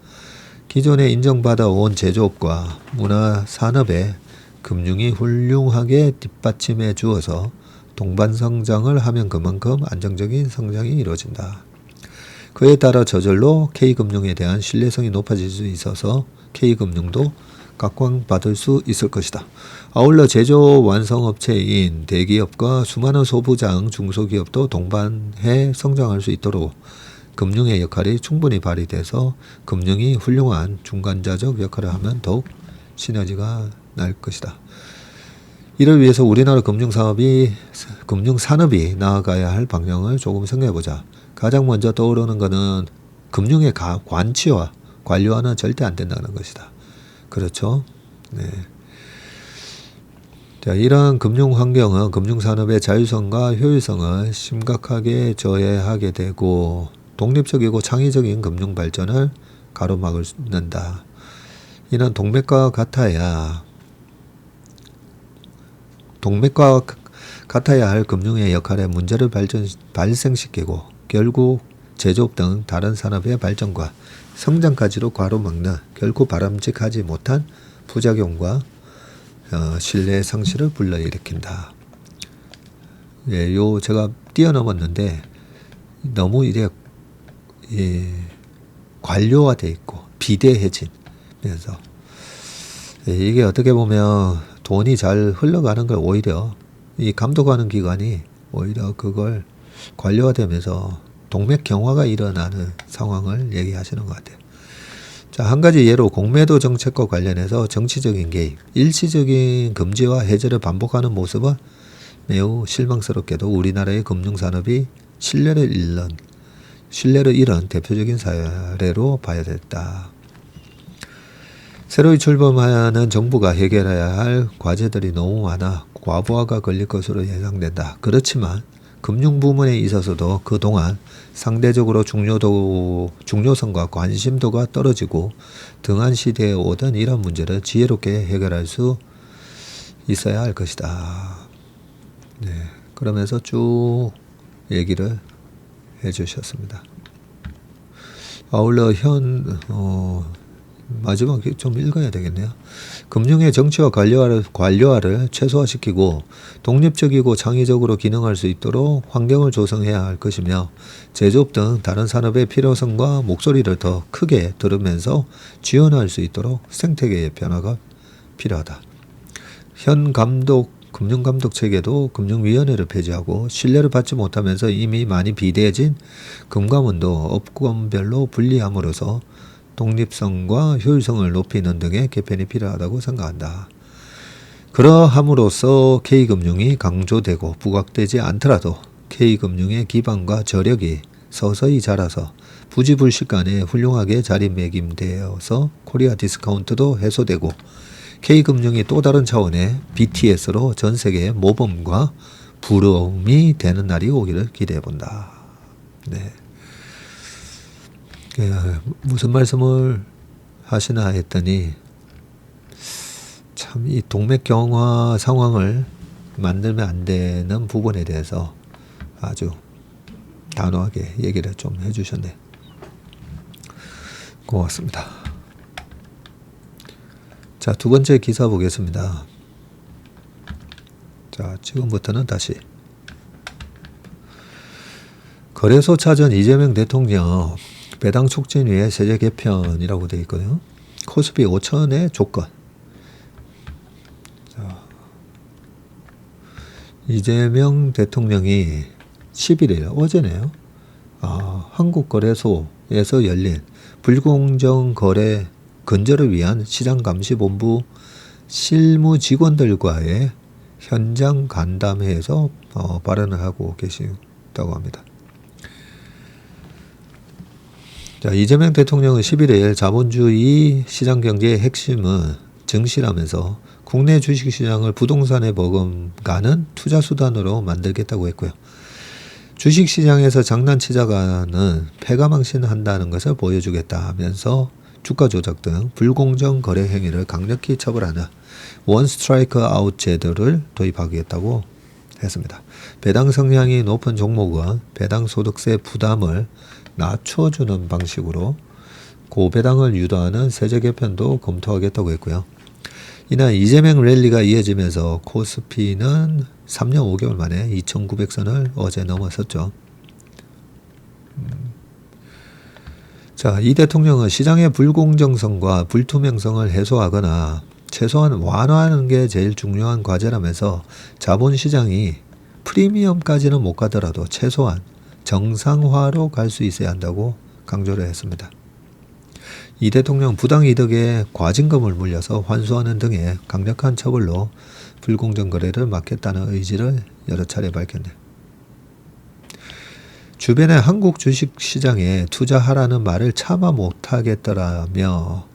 기존에 인정받아온 제조업과 문화 산업에 금융이 훌륭하게 뒷받침해 주어서 동반 성장을 하면 그만큼 안정적인 성장이 이루어진다. 그에 따라 저절로 K금융에 대한 신뢰성이 높아질 수 있어서 K금융도 각광받을 수 있을 것이다. 아울러 제조 완성업체인 대기업과 수많은 소부장, 중소기업도 동반해 성장할 수 있도록 금융의 역할이 충분히 발휘돼서 금융이 훌륭한 중간자적 역할을 하면 더욱 시너지가 날 것이다. 이를 위해서 우리나라 금융산업이 나아가야 할 방향을 조금 생각해보자. 가장 먼저 떠오르는 것은 금융의 관치와 관료화는 절대 안 된다는 것이다. 그렇죠? 네. 자, 이러한 금융 환경은 금융산업의 자율성과 효율성을 심각하게 저해하게 되고 독립적이고 창의적인 금융 발전을 가로막는다. 이는 동맥과 같아야 할 금융의 역할에 문제를 발생시키고 결국 제조업 등 다른 산업의 발전과 성장까지도 가로막는 결코 바람직하지 못한 부작용과 신뢰 상실을 불러일으킨다. 예, 제가 뛰어넘었는데 너무 이래 관료화돼 있고 비대해지면서 이게 어떻게 보면 돈이 잘 흘러가는 걸 오히려 이 감독하는 기관이 오히려 그걸 관료화되면서 동맥경화가 일어나는 상황을 얘기하시는 것 같아요. 자, 한 가지 예로 공매도 정책과 관련해서 정치적인 개입, 일시적인 금지와 해제를 반복하는 모습은 매우 실망스럽게도 우리나라의 금융산업이 신뢰를 잃은 대표적인 사례로 봐야 됐다. 새로이 출범하는 정부가 해결해야 할 과제들이 너무 많아 과부하가 걸릴 것으로 예상된다. 그렇지만 금융부문에 있어서도 그동안 상대적으로 중요성과 관심도가 떨어지고 등한 시대에 오던 이런 문제를 지혜롭게 해결할 수 있어야 할 것이다. 네, 그러면서 쭉 얘기를 해주셨습니다. 아울러 마지막에 좀 읽어야 되겠네요. 금융의 정치와 관료화를 최소화시키고 독립적이고 창의적으로 기능할 수 있도록 환경을 조성해야 할 것이며 제조업 등 다른 산업의 필요성과 목소리를 더 크게 들으면서 지원할 수 있도록 생태계의 변화가 필요하다. 현 금융감독 체계도 금융위원회를 폐지하고 신뢰를 받지 못하면서 이미 많이 비대해진 금감원도 업권별로 분리함으로써 독립성과 효율성을 높이는 등의 개편이 필요하다고 생각한다. 그러함으로써 K금융이 강조되고 부각되지 않더라도 K금융의 기반과 저력이 서서히 자라서 부지불식간에 훌륭하게 자리매김되어서 코리아 디스카운트도 해소되고 K금융이 또 다른 차원의 BTS로 전 세계의 모범과 부름이 되는 날이 오기를 기대해본다. 네. 무슨 말씀을 하시나 했더니 참 이 동맥경화 상황을 만들면 안 되는 부분에 대해서 아주 단호하게 얘기를 좀 해주셨네. 고맙습니다. 자, 두 번째 기사 보겠습니다. 자, 지금부터는 다시 거래소 찾은 이재명 대통령 배당 촉진 위해 세제 개편이라고 되어 있거든요. 코스피 5천의 조건. 자, 이재명 대통령이 11일 어제네요. 한국거래소에서 열린 불공정 거래 근절을 위한 시장감시본부 실무 직원들과의 현장 간담회에서 발언을 하고 계시다고 합니다. 자, 이재명 대통령은 11일 자본주의 시장경제의 핵심은 증시라면서 국내 주식시장을 부동산에 버금가는 투자수단으로 만들겠다고 했고요. 주식시장에서 장난치자가는 패가망신한다는 것을 보여주겠다 하면서 주가 조작 등 불공정 거래 행위를 강력히 처벌하는 원 스트라이크 아웃 제도를 도입하겠다고 했습니다. 배당 성향이 높은 종목은 배당 소득세 부담을 낮춰주는 방식으로 고배당을 유도하는 세제 개편도 검토하겠다고 했고요. 이날 이재명 랠리가 이어지면서 코스피는 3년 5개월 만에 2,900선을 어제 넘어섰죠. 자, 이 대통령은 시장의 불공정성과 불투명성을 해소하거나 최소한 완화하는 게 제일 중요한 과제라면서 자본시장이 프리미엄까지는 못 가더라도 최소한 정상화로 갈 수 있어야 한다고 강조를 했습니다. 이 대통령 부당 이득에 과징금을 물려서 환수하는 등의 강력한 처벌로 불공정 거래를 막겠다는 의지를 여러 차례 밝혔네요. 주변에 한국 주식시장에 투자하라는 말을 차마 못하겠더라며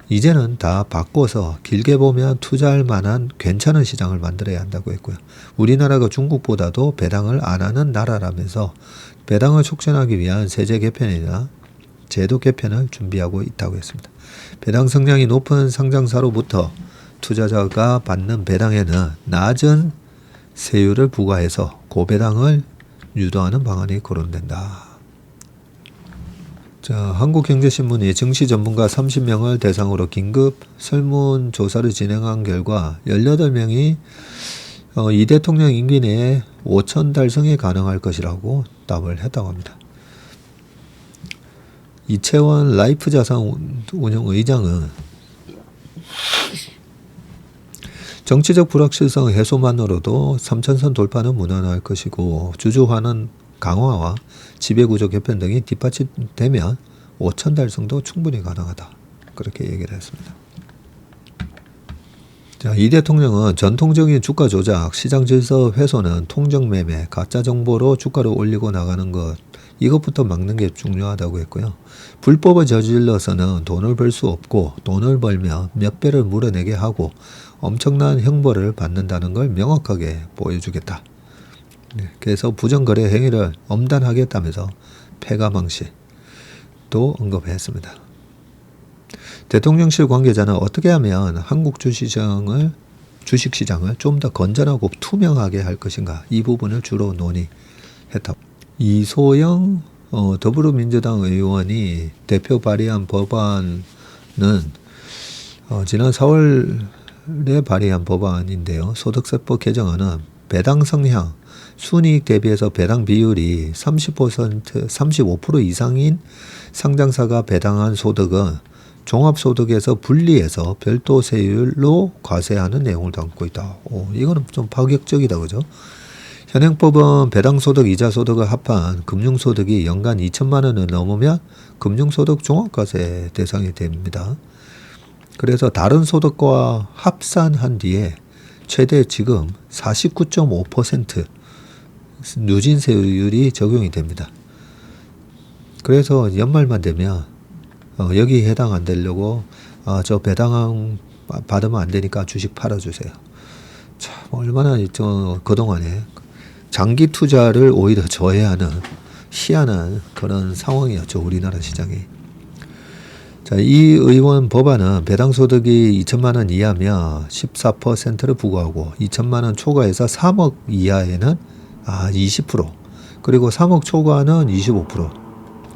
이제는 다 바꿔서 길게 보면 투자할 만한 괜찮은 시장을 만들어야 한다고 했고요. 우리나라가 중국보다도 배당을 안 하는 나라라면서 배당을 촉진하기 위한 세제 개편이나 제도 개편을 준비하고 있다고 했습니다. 배당 성량이 높은 상장사로부터 투자자가 받는 배당에는 낮은 세율을 부과해서 고배당을 유도하는 방안이 거론된다. 자, 한국경제신문이 증시 전문가 30명을 대상으로 긴급 설문조사를 진행한 결과 18명이 이 대통령 임기 내에 5천 달성이 가능할 것이라고 답을 했다고 합니다. 이채원 라이프자산운용 정치적 불확실성 해소만으로도 3천선 돌파는 무난할 것이고 주주환원 강화와 지배구조 개편 등이 뒷받침되면 5천 달성도 충분히 가능하다. 그렇게 얘기를 했습니다. 자, 이 대통령은 전통적인 주가 조작, 시장 질서 훼손은 통정매매, 가짜 정보로 주가를 올리고 나가는 것 이것부터 막는 게 중요하다고 했고요. 불법을 저질러서는 돈을 벌 수 없고 돈을 벌면 몇 배를 물어내게 하고 엄청난 형벌을 받는다는 걸 명확하게 보여주겠다. 그래서 부정거래 행위를 엄단하겠다면서 폐가망신도 언급했습니다. 대통령실 관계자는 어떻게 하면 한국 주식시장을 좀 더 건전하고 투명하게 할 것인가 이 부분을 주로 논의했다. 이소영 더불어민주당 의원이 대표 발의한 법안은 지난 4월에 발의한 법안인데요. 소득세법 개정안은 배당 성향, 순이익 대비해서 배당 비율이 30%, 35% 이상인 상장사가 배당한 소득은 종합소득에서 분리해서 별도 세율로 과세하는 내용을 담고 있다. 이거는 좀 파격적이다, 그죠? 현행법은 배당소득, 이자소득을 합한 금융소득이 연간 2천만 원을 넘으면 금융소득 종합과세 대상이 됩니다. 그래서 다른 소득과 합산한 뒤에 최대 지금 49.5% 누진세율이 적용이 됩니다. 그래서 연말만 되면 여기 해당 안 되려고 저 배당 받으면 안 되니까 주식 팔아주세요. 참 얼마나 그동안에 장기 투자를 오히려 저해하는 희한한 그런 상황이었죠. 우리나라 시장이. 자, 이 의원 법안은 배당 소득이 2천만 원 이하면 14%를 부과하고 2천만 원 초과해서 3억 이하에는 20% 그리고 3억 초과는 25%.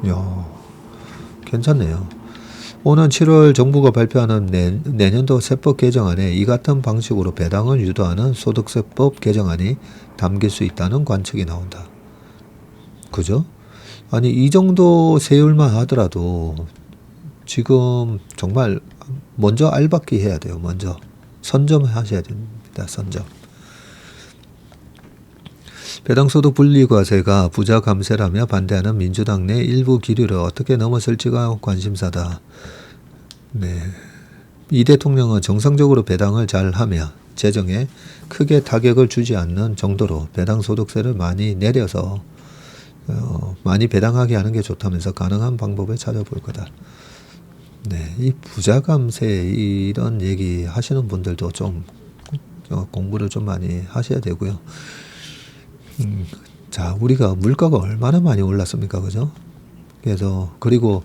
이야, 괜찮네요. 오는 7월 정부가 발표하는 내년도 세법 개정안에 이 같은 방식으로 배당을 유도하는 소득세법 개정안이 담길 수 있다는 관측이 나온다. 그죠? 아니 이 정도 세율만 하더라도 지금 정말 먼저 알박기 해야 돼요. 먼저 선점하셔야 됩니다. 선점. 배당소득 분리과세가 부자 감세라며 반대하는 민주당 내 일부 기류를 어떻게 넘어설지가 관심사다. 네. 이 대통령은 정상적으로 배당을 잘하며 재정에 크게 타격을 주지 않는 정도로 배당소득세를 많이 내려서 많이 배당하게 하는 게 좋다면서 가능한 방법을 찾아볼 거다. 네, 이 부자 감세 이런 얘기 하시는 분들도 좀 공부를 좀 많이 하셔야 되고요. 자, 우리가 물가가 얼마나 많이 올랐습니까, 그죠? 그래서 그리고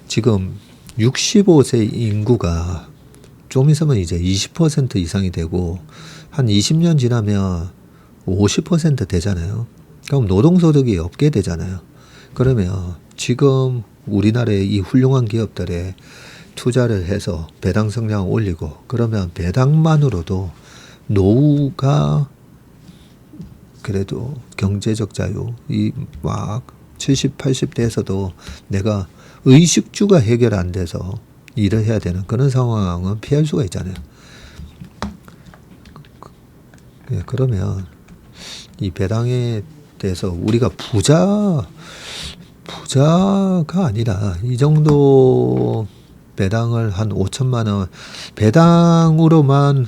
지금 65세 인구가 좀 있으면 이제 20% 이상이 되고 한 20년 지나면 50% 되잖아요. 그럼 노동소득이 없게 되잖아요. 그러면 지금 우리나라의 이 훌륭한 기업들에 투자를 해서 배당 성량을 올리고 그러면 배당만으로도 노후가 그래도 경제적 자유 이 막 70, 80대에서도 내가 의식주가 해결 안 돼서 일을 해야 되는 그런 상황은 피할 수가 있잖아요. 그러면 이 배당에 대해서 우리가 부자가 아니라 이 정도 배당을 한 5천만 원 배당으로만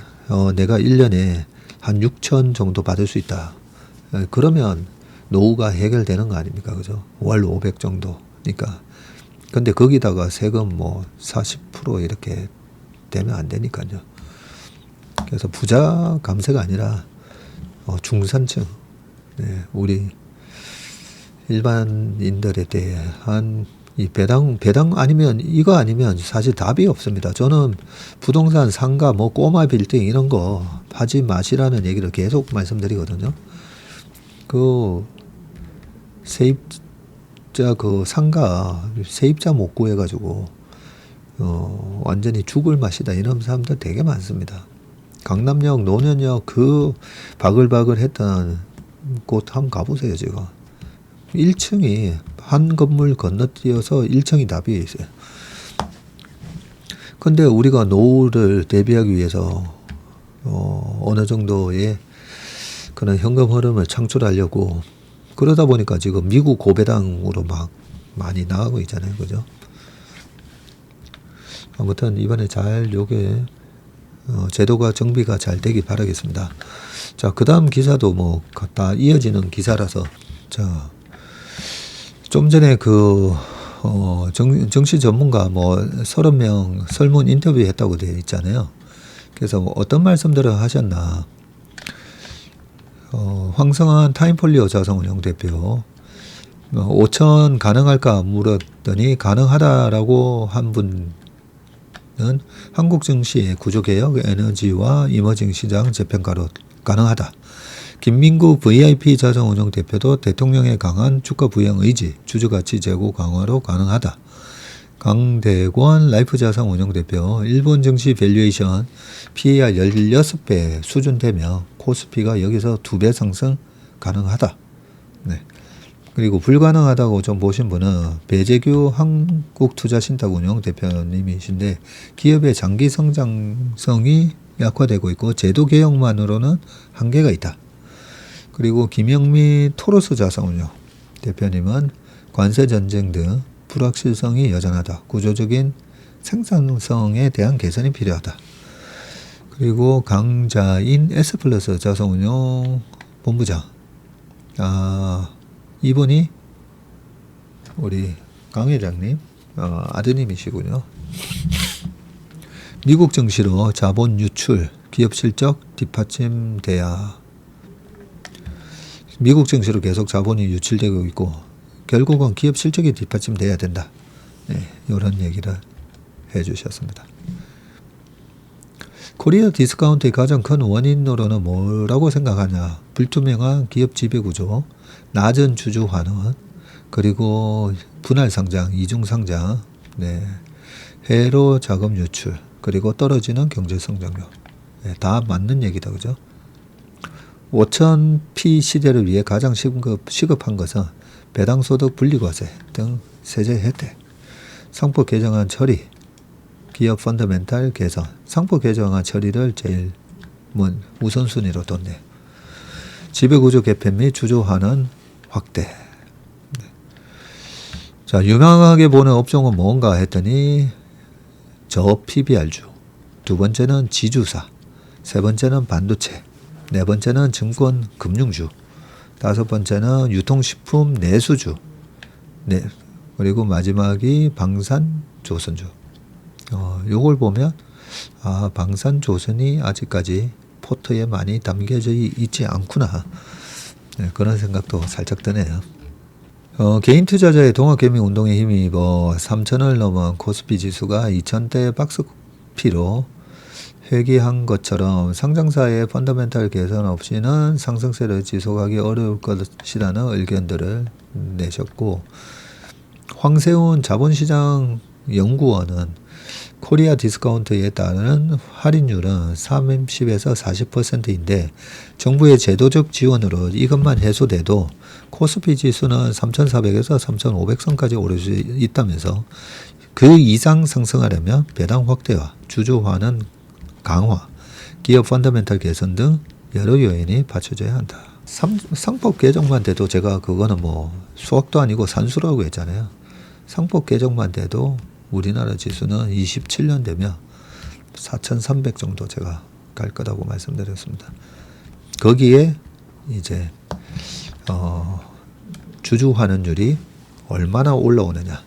내가 1년에 한 6천 정도 받을 수 있다. 그러면 노후가 해결되는 거 아닙니까? 그죠? 월 500 정도니까. 근데 거기다가 세금 뭐 40% 이렇게 되면 안 되니까요. 그래서 부자 감세가 아니라 중산층, 네, 우리 일반인들에 대한 이 배당 아니면 이거 아니면 사실 답이 없습니다. 저는 부동산 상가 뭐 꼬마 빌딩 이런 거 하지 마시라는 얘기를 계속 말씀드리거든요. 그 세입자 그 상가 세입자 못 구해가지고 완전히 죽을 맛이다 이런 사람들 되게 많습니다. 강남역 노년역 그 바글바글 했던 곳 한번 가보세요. 제가 1층이 한 건물 건너뛰어서 1층이 다 비어 있어요. 근데 우리가 노후를 대비하기 위해서 어느 정도의 그런 현금 흐름을 창출하려고 그러다 보니까 지금 미국 고배당으로 막 많이 나가고 있잖아요. 그죠? 아무튼 이번에 잘 요게 제도가 정비가 잘 되길 바라겠습니다. 자, 그 다음 기사도 뭐 다 이어지는 기사라서 자, 좀 전에 정치 전문가 뭐 30명 설문 인터뷰 했다고 되어 있잖아요. 그래서 어떤 말씀들을 하셨나. 황성한 타임폴리오 자산운용 대표 5천 가능할까 물었더니 가능하다라고 한 분은 한국 증시의 구조개혁, 에너지와 이머징 시장 재평가로 가능하다. 김민구 VIP 자산운용 대표도 대통령의 강한 주가 부양 의지, 주주가치 제고 강화로 가능하다. 강대권 라이프 자산운용 대표 일본 증시 밸류에이션 PER 16배 수준되며 코스피가 여기서 2배 상승 가능하다. 네. 그리고 불가능하다고 좀 보신 분은 배재규 한국투자신탁운용 대표님이신데 기업의 장기 성장성이 약화되고 있고 제도 개혁만으로는 한계가 있다. 그리고 김영미 토로스 자산운용 대표님은 관세 전쟁 등 불확실성이 여전하다. 구조적인 생산성에 대한 개선이 필요하다. 그리고 강자인 S플러스 자산운용 본부장 이분이 우리 강 회장님 아드님이시군요. 미국 증시로 자본 유출, 기업 실적 뒷받침돼야 미국 증시로 계속 자본이 유출되고 있고 결국은 기업 실적이 뒷받침돼야 된다. 네, 이런 얘기를 해주셨습니다. 코리아 디스카운트의 가장 큰 원인으로는 뭐라고 생각하냐. 불투명한 기업 지배구조, 낮은 주주 환원, 그리고 분할 상장, 이중 상장, 네, 해로 자금 유출, 그리고 떨어지는 경제 성장률. 네, 다 맞는 얘기다. 그죠? 5,000P 시대를 위해 가장 시급한 것은 배당소득 분리과세 등 세제 혜택, 상법 개정안 처리, 기업 펀더멘탈 개선, 상법 개정안 처리를 제일 우선순위로 뒀네. 지배구조 개편 및 주주 환원 확대. 자, 유망하게 보는 업종은 뭔가 했더니 저 PBR주, 두 번째는 지주사, 세 번째는 반도체, 네 번째는 증권 금융주, 다섯 번째는 유통식품 내수주, 네, 그리고 마지막이 방산조선주. 요걸 보면 방산조선이 아직까지 포트에 많이 담겨져 있지 않구나. 네, 그런 생각도 살짝 드네요. 개인 투자자의 동학개미운동에 힘입어 3,000을 넘은 코스피 지수가 2,000대 박스피로 회귀한 것처럼 상장사의 펀더멘탈 개선 없이는 상승세를 지속하기 어려울 것이라는 의견들을 내셨고, 황세훈 자본시장 연구원은 코리아 디스카운트에 따른 할인율은 30에서 40%인데 정부의 제도적 지원으로 이것만 해소돼도 코스피 지수는 3,400에서 3,500선까지 오를 수 있다면서 그 이상 상승하려면 배당 확대와 주주 환원 강화, 기업 펀더멘탈 개선 등 여러 요인이 받쳐져야 한다. 상법 개정만 돼도 제가 그거는 뭐 수학도 아니고 산수라고 했잖아요. 상법 개정만 돼도 우리나라 지수는 27년 되면 4,300 정도 제가 갈 거라고 말씀드렸습니다. 거기에 이제 주주 환원율이 얼마나 올라오느냐,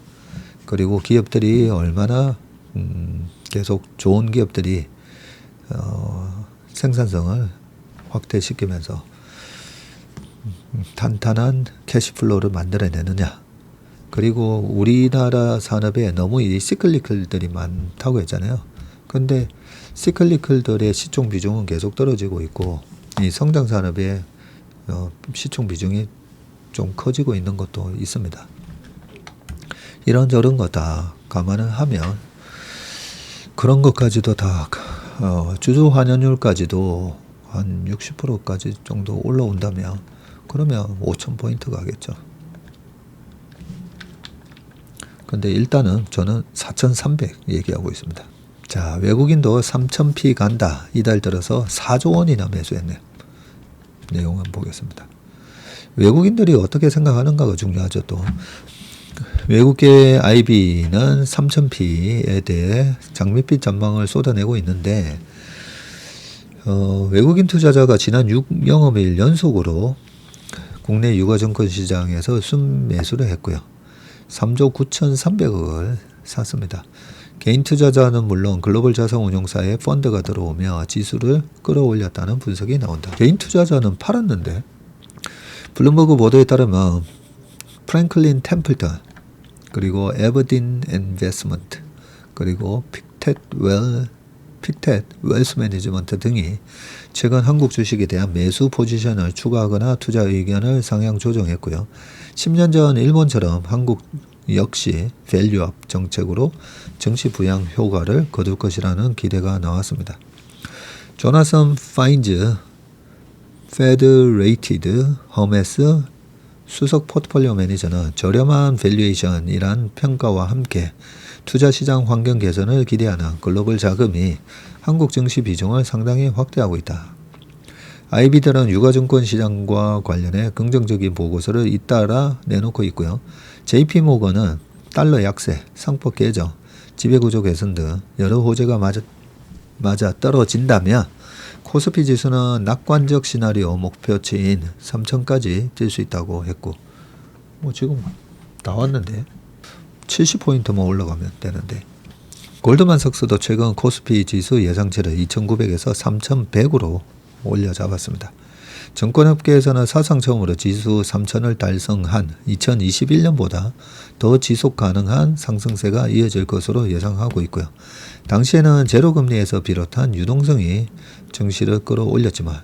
그리고 기업들이 얼마나 계속 좋은 기업들이 생산성을 확대시키면서 탄탄한 캐시플로우를 만들어내느냐, 그리고 우리나라 산업에 너무 이 시클리클들이 많다고 했잖아요. 근데 시클리클들의 시총 비중은 계속 떨어지고 있고, 이 성장 산업의 시총 비중이 좀 커지고 있는 것도 있습니다. 이런저런 거 다 감안을 하면 그런 것까지도 다 주주 환원율까지도 한 60%까지 정도 올라온다면 그러면 5,000포인트 가겠죠. 근데 일단은 저는 4,300 얘기하고 있습니다. 자, 외국인도 3,000p 간다. 이달 들어서 4조 원이나 매수했네요. 내용은 보겠습니다. 외국인들이 어떻게 생각하는가가 중요하죠. 또 외국계 IB는 3,000p에 대해 장밋빛 전망을 쏟아내고 있는데 외국인 투자자가 지난 6영업일 연속으로 국내 유가증권 시장에서 순매수를 했고요. 3조 9,300억을 샀습니다. 개인 투자자는 물론 글로벌 자산운용사의 펀드가 들어오며 지수를 끌어올렸다는 분석이 나온다. 개인 투자자는 팔았는데 블룸버그 보도에 따르면 프랭클린 템플턴, 그리고 에버딘 인베스트먼트, 그리고 픽텟 웰스 매니지먼트 등이 최근 한국 주식에 대한 매수 포지션을 추가하거나 투자 의견을 상향 조정했고요. 10년 전 일본처럼 한국 역시 밸류업 정책으로 증시 부양 효과를 거둘 것이라는 기대가 나왔습니다. 조나선 파인즈 페드레이티드 허메스 수석 포트폴리오 매니저는 저렴한 밸류에이션이란 평가와 함께 투자시장 환경 개선을 기대하는 글로벌 자금이 한국 증시 비중을 상당히 확대하고 있다. IB들은 유가증권 시장과 관련해 긍정적인 보고서를 잇따라 내놓고 있고요. JP모건은 달러 약세, 상법 개정, 지배구조 개선 등 여러 호재가 맞아 떨어진다면 코스피 지수는 낙관적 시나리오 목표치인 3,000까지 뛸 수 있다고 했고, 뭐 지금 나왔는데 70포인트만 올라가면 되는데, 골드만삭스도 최근 코스피 지수 예상치를 2,900에서 3,100으로 올려 잡았습니다. 증권업계에서는 사상 처음으로 지수 3,000을 달성한 2021년보다 더 지속 가능한 상승세가 이어질 것으로 예상하고 있고요. 당시에는 제로금리에서 비롯한 유동성이 증시를 끌어올렸지만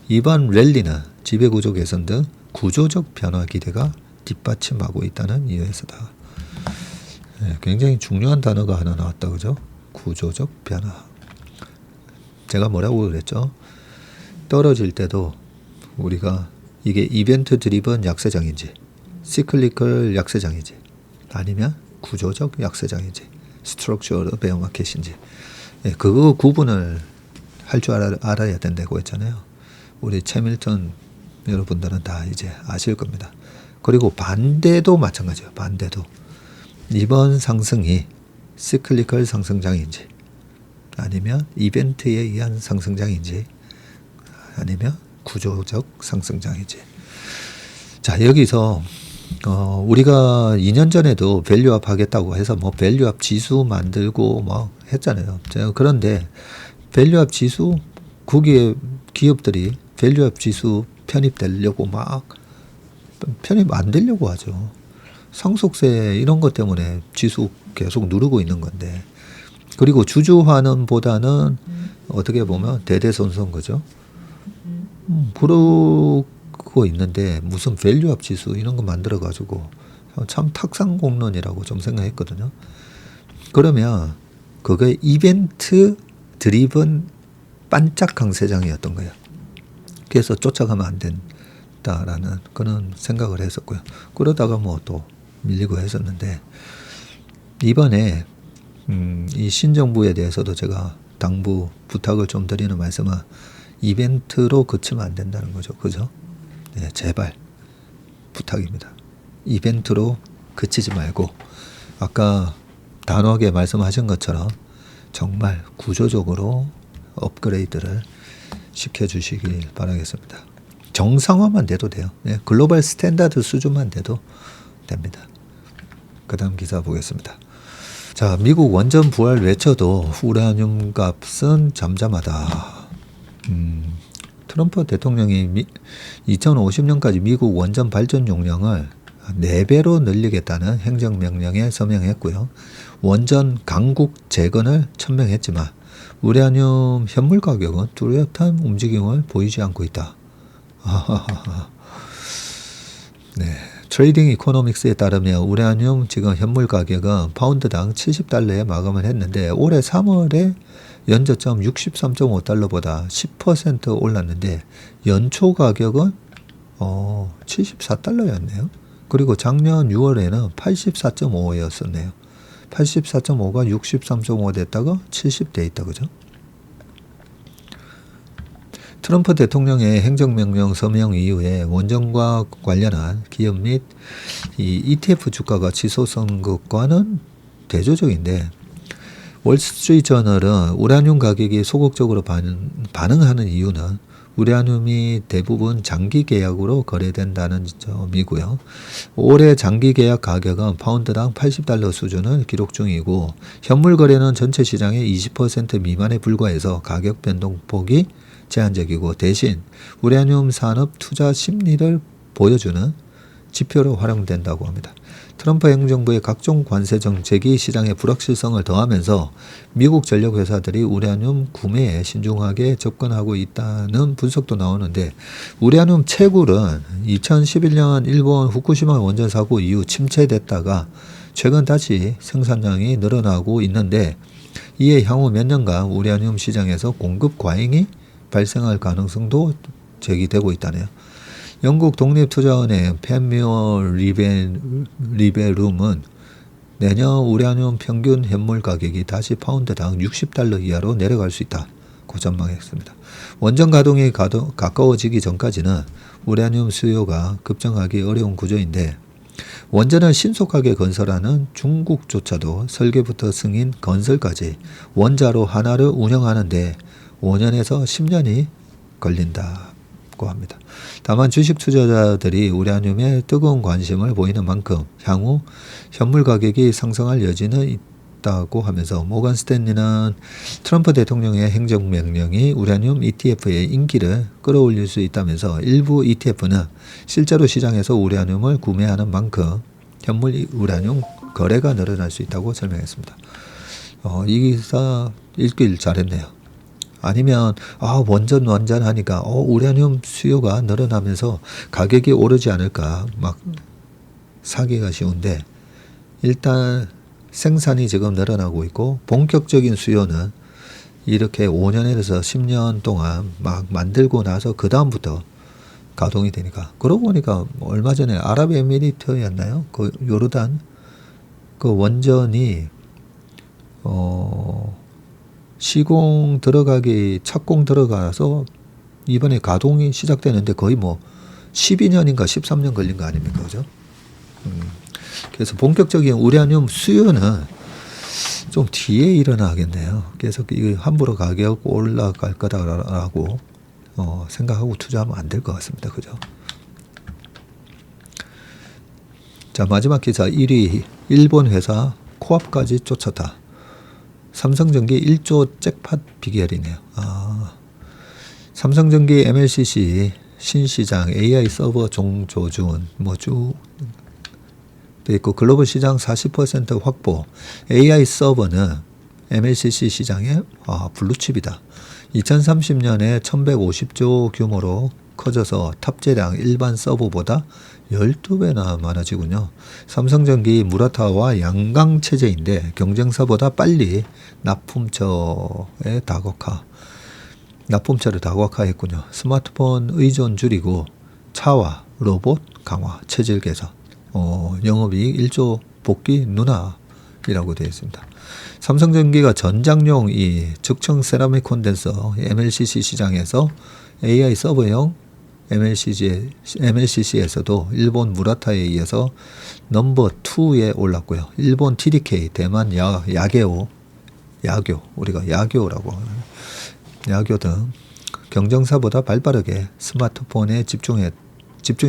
이번 랠리는 지배구조 개선 등 구조적 변화 기대가 뒷받침하고 있다는 이유에서다. 네, 굉장히 중요한 단어가 하나 나왔다, 그죠? 구조적 변화. 제가 뭐라고 그랬죠? 떨어질 때도 우리가 이게 이벤트 드리븐 약세장인지 시클리컬 약세장인지 아니면 구조적 약세장인지 스트럭처럴 베어마켓인지, 예, 그거 구분을 할 줄 알아야 된다고 했잖아요. 우리 채밀턴 여러분들은 다 이제 아실 겁니다. 그리고 반대도 마찬가지예요. 반대도 이번 상승이 시클리컬 상승장인지 아니면 이벤트에 의한 상승장인지 아니면 구조적 상승장이지. 자, 여기서 우리가 2년 전에도 밸류업 하겠다고 해서 뭐 밸류업 지수 만들고 뭐 했잖아요. 제가 그런데 밸류업 지수, 거기에 기업들이 밸류업 지수 편입되려고 막 편입 안 되려고 하죠. 상속세 이런 것 때문에 지수 계속 누르고 있는 건데, 그리고 주주 환원보다는 어떻게 보면 대대손손 거죠. 그러고 있는데 무슨 밸류업 지수 이런 거 만들어 가지고 참 탁상공론이라고 좀 생각했거든요. 그러면 그게 이벤트 드리븐 반짝 강세장이었던 거예요. 그래서 쫓아가면 안 된다라는 그런 생각을 했었고요. 그러다가 뭐 또 밀리고 했었는데, 이번에 이 신정부에 대해서도 제가 당부 부탁을 좀 드리는 말씀은 이벤트로 그치면 안 된다는 거죠. 그죠? 네, 제발 부탁입니다. 이벤트로 그치지 말고 아까 단호하게 말씀하신 것처럼 정말 구조적으로 업그레이드를 시켜주시길 바라겠습니다. 정상화만 돼도 돼요. 네, 글로벌 스탠다드 수준만 돼도 됩니다. 그 다음 기사 보겠습니다. 자, 미국 원전 부활 외쳐도 우라늄 값은 잠잠하다. 트럼프 대통령이 2050년까지 미국 원전 발전 용량을 4배로 늘리겠다는 행정명령에 서명했고요. 원전 강국 재건을 천명했지만 우라늄 현물 가격은 뚜렷한 움직임을 보이지 않고 있다. 네, 트레이딩 이코노믹스에 따르면 우라늄 지금 현물 가격은 파운드당 70달러에 마감을 했는데 올해 3월에 연저점 63.5달러보다 10% 올랐는데 연초 가격은 74달러였네요. 그리고 작년 6월에는 84.5였었네요. 84.5가 63.5 됐다가 70 돼 있다, 그죠? 트럼프 대통령의 행정명령 서명 이후에 원전과 관련한 기업 및 이 ETF 주가가 치솟은 것과는 대조적인데 월스트리트저널은 우라늄 가격이 소극적으로 반응하는 이유는 우라늄이 대부분 장기 계약으로 거래된다는 점이고요. 올해 장기 계약 가격은 파운드당 80달러 수준을 기록 중이고 현물 거래는 전체 시장의 20% 미만에 불과해서 가격 변동폭이 제한적이고 대신 우라늄 산업 투자 심리를 보여주는 지표로 활용된다고 합니다. 트럼프 행정부의 각종 관세 정책이 시장의 불확실성을 더하면서 미국 전력 회사들이 우라늄 구매에 신중하게 접근하고 있다는 분석도 나오는데 우라늄 채굴은 2011년 일본 후쿠시마 원전 사고 이후 침체됐다가 최근 다시 생산량이 늘어나고 있는데 이에 향후 몇 년간 우라늄 시장에서 공급 과잉이 발생할 가능성도 제기되고 있다네요. 영국 독립투자은행 펜뮤어 리베룸은 내년 우라늄 평균 현물 가격이 다시 파운드당 60달러 이하로 내려갈 수 있다고 전망했습니다. 원전 가동이 가까워지기 전까지는 우라늄 수요가 급증하기 어려운 구조인데 원전을 신속하게 건설하는 중국조차도 설계부터 승인, 건설까지 원자로 하나를 운영하는데 5년에서 10년이 걸린다고 합니다. 다만 주식 투자자들이 우라늄에 뜨거운 관심을 보이는 만큼 향후 현물 가격이 상승할 여지는 있다고 하면서 모건 스탠리는 트럼프 대통령의 행정명령이 우라늄 ETF의 인기를 끌어올릴 수 있다면서 일부 ETF는 실제로 시장에서 우라늄을 구매하는 만큼 현물 우라늄 거래가 늘어날 수 있다고 설명했습니다. 이 기사 읽길 잘했네요. 아니면 원전 하니까 우라늄 수요가 늘어나면서 가격이 오르지 않을까 막 사기가 쉬운데 일단 생산이 지금 늘어나고 있고 본격적인 수요는 이렇게 5년에서 10년 동안 막 만들고 나서 그 다음부터 가동이 되니까 그러고 보니까 얼마 전에 아랍에미리트였나요? 그 요르단 그 원전이 시공 들어가기 착공 들어가서 이번에 가동이 시작되는데 거의 12년인가 13년 걸린 거 아닙니까? 그죠? 그래서 본격적인 우라늄 수요는 좀 뒤에 일어나겠네요. 그래서 함부로 가격 올라갈 거다라고 생각하고 투자하면 안 될 것 같습니다. 그죠? 자, 마지막 기사 1위 일본 회사 코앞까지 쫓았다. 삼성전기 1조 잭팟 비결이네요. 삼성전기 MLCC 신시장 AI 서버 종조준 쭉 돼 있고 글로벌 시장 40% 확보. AI 서버는 MLCC 시장의 블루칩이다. 2030년에 1150조 규모로 커져서 탑재량 일반 서버보다 12배나 많아지군요. 삼성전기 무라타와 양강 체제인데 경쟁사보다 빨리 납품처를 다각화했군요. 스마트폰 의존 줄이고 차와 로봇 강화, 체질 개선, 영업이익 1조 복귀 누나이라고 되어 있습니다. 삼성전기가 전장용 이 즉청 세라믹 콘덴서 MLCC 시장에서 AI 서버용 MLCC에서도 일본 무라타에 이어서 넘버 2에 올랐고요. 일본 TDK, 대만 야게오, 우리가 야교라고 하는 야교 등 경쟁사보다 발빠르게 스마트폰에 집중이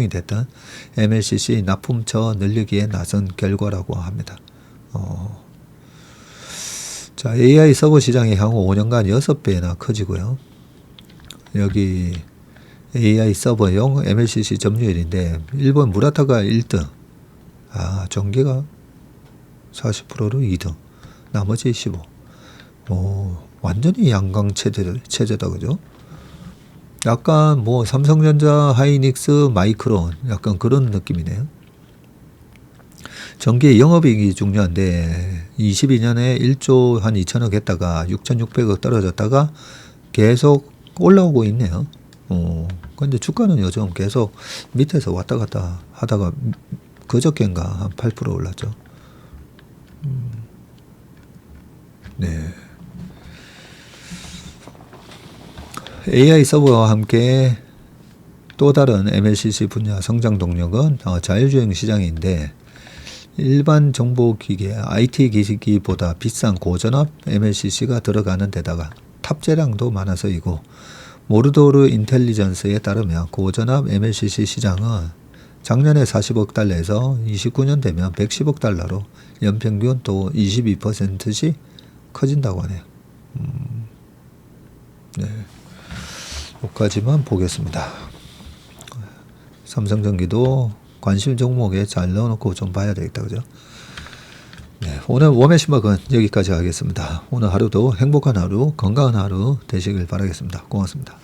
됐던 MLCC 납품처 늘리기에 나선 결과라고 합니다. 자, AI 서버 시장이 향후 5년간 6배나 커지고요. 여기 AI 서버용 MLCC 점유율인데 일본 무라타가 1등, 전기가 40%로 2등, 나머지 15. 완전히 양강 체제다, 그죠? 약간 뭐 삼성전자, 하이닉스, 마이크론 약간 그런 느낌이네요. 전기 영업이익이 중요한데 22년에 1조 한 2천억 했다가 6,600억 떨어졌다가 계속 올라오고 있네요. 근데 주가는 요즘 계속 밑에서 왔다 갔다 하다가 그저께인가 한 8% 올랐죠. 네. AI 서버와 함께 또 다른 MLCC 분야 성장 동력은 자율주행 시장인데 일반 정보기계, IT 기기보다 비싼 고전압 MLCC가 들어가는 데다가 탑재량도 많아서이고 모르도르 인텔리전스에 따르면 고전압 MLCC 시장은 작년에 40억 달러에서 29년 되면 110억 달러로 연평균 또 22%씩 커진다고 하네요. 네. 여기까지만 보겠습니다. 삼성전기도 관심 종목에 잘 넣어놓고 좀 봐야 되겠다, 그죠? 네, 오늘 웜의 신박은 여기까지 하겠습니다. 오늘 하루도 행복한 하루, 건강한 하루 되시길 바라겠습니다. 고맙습니다.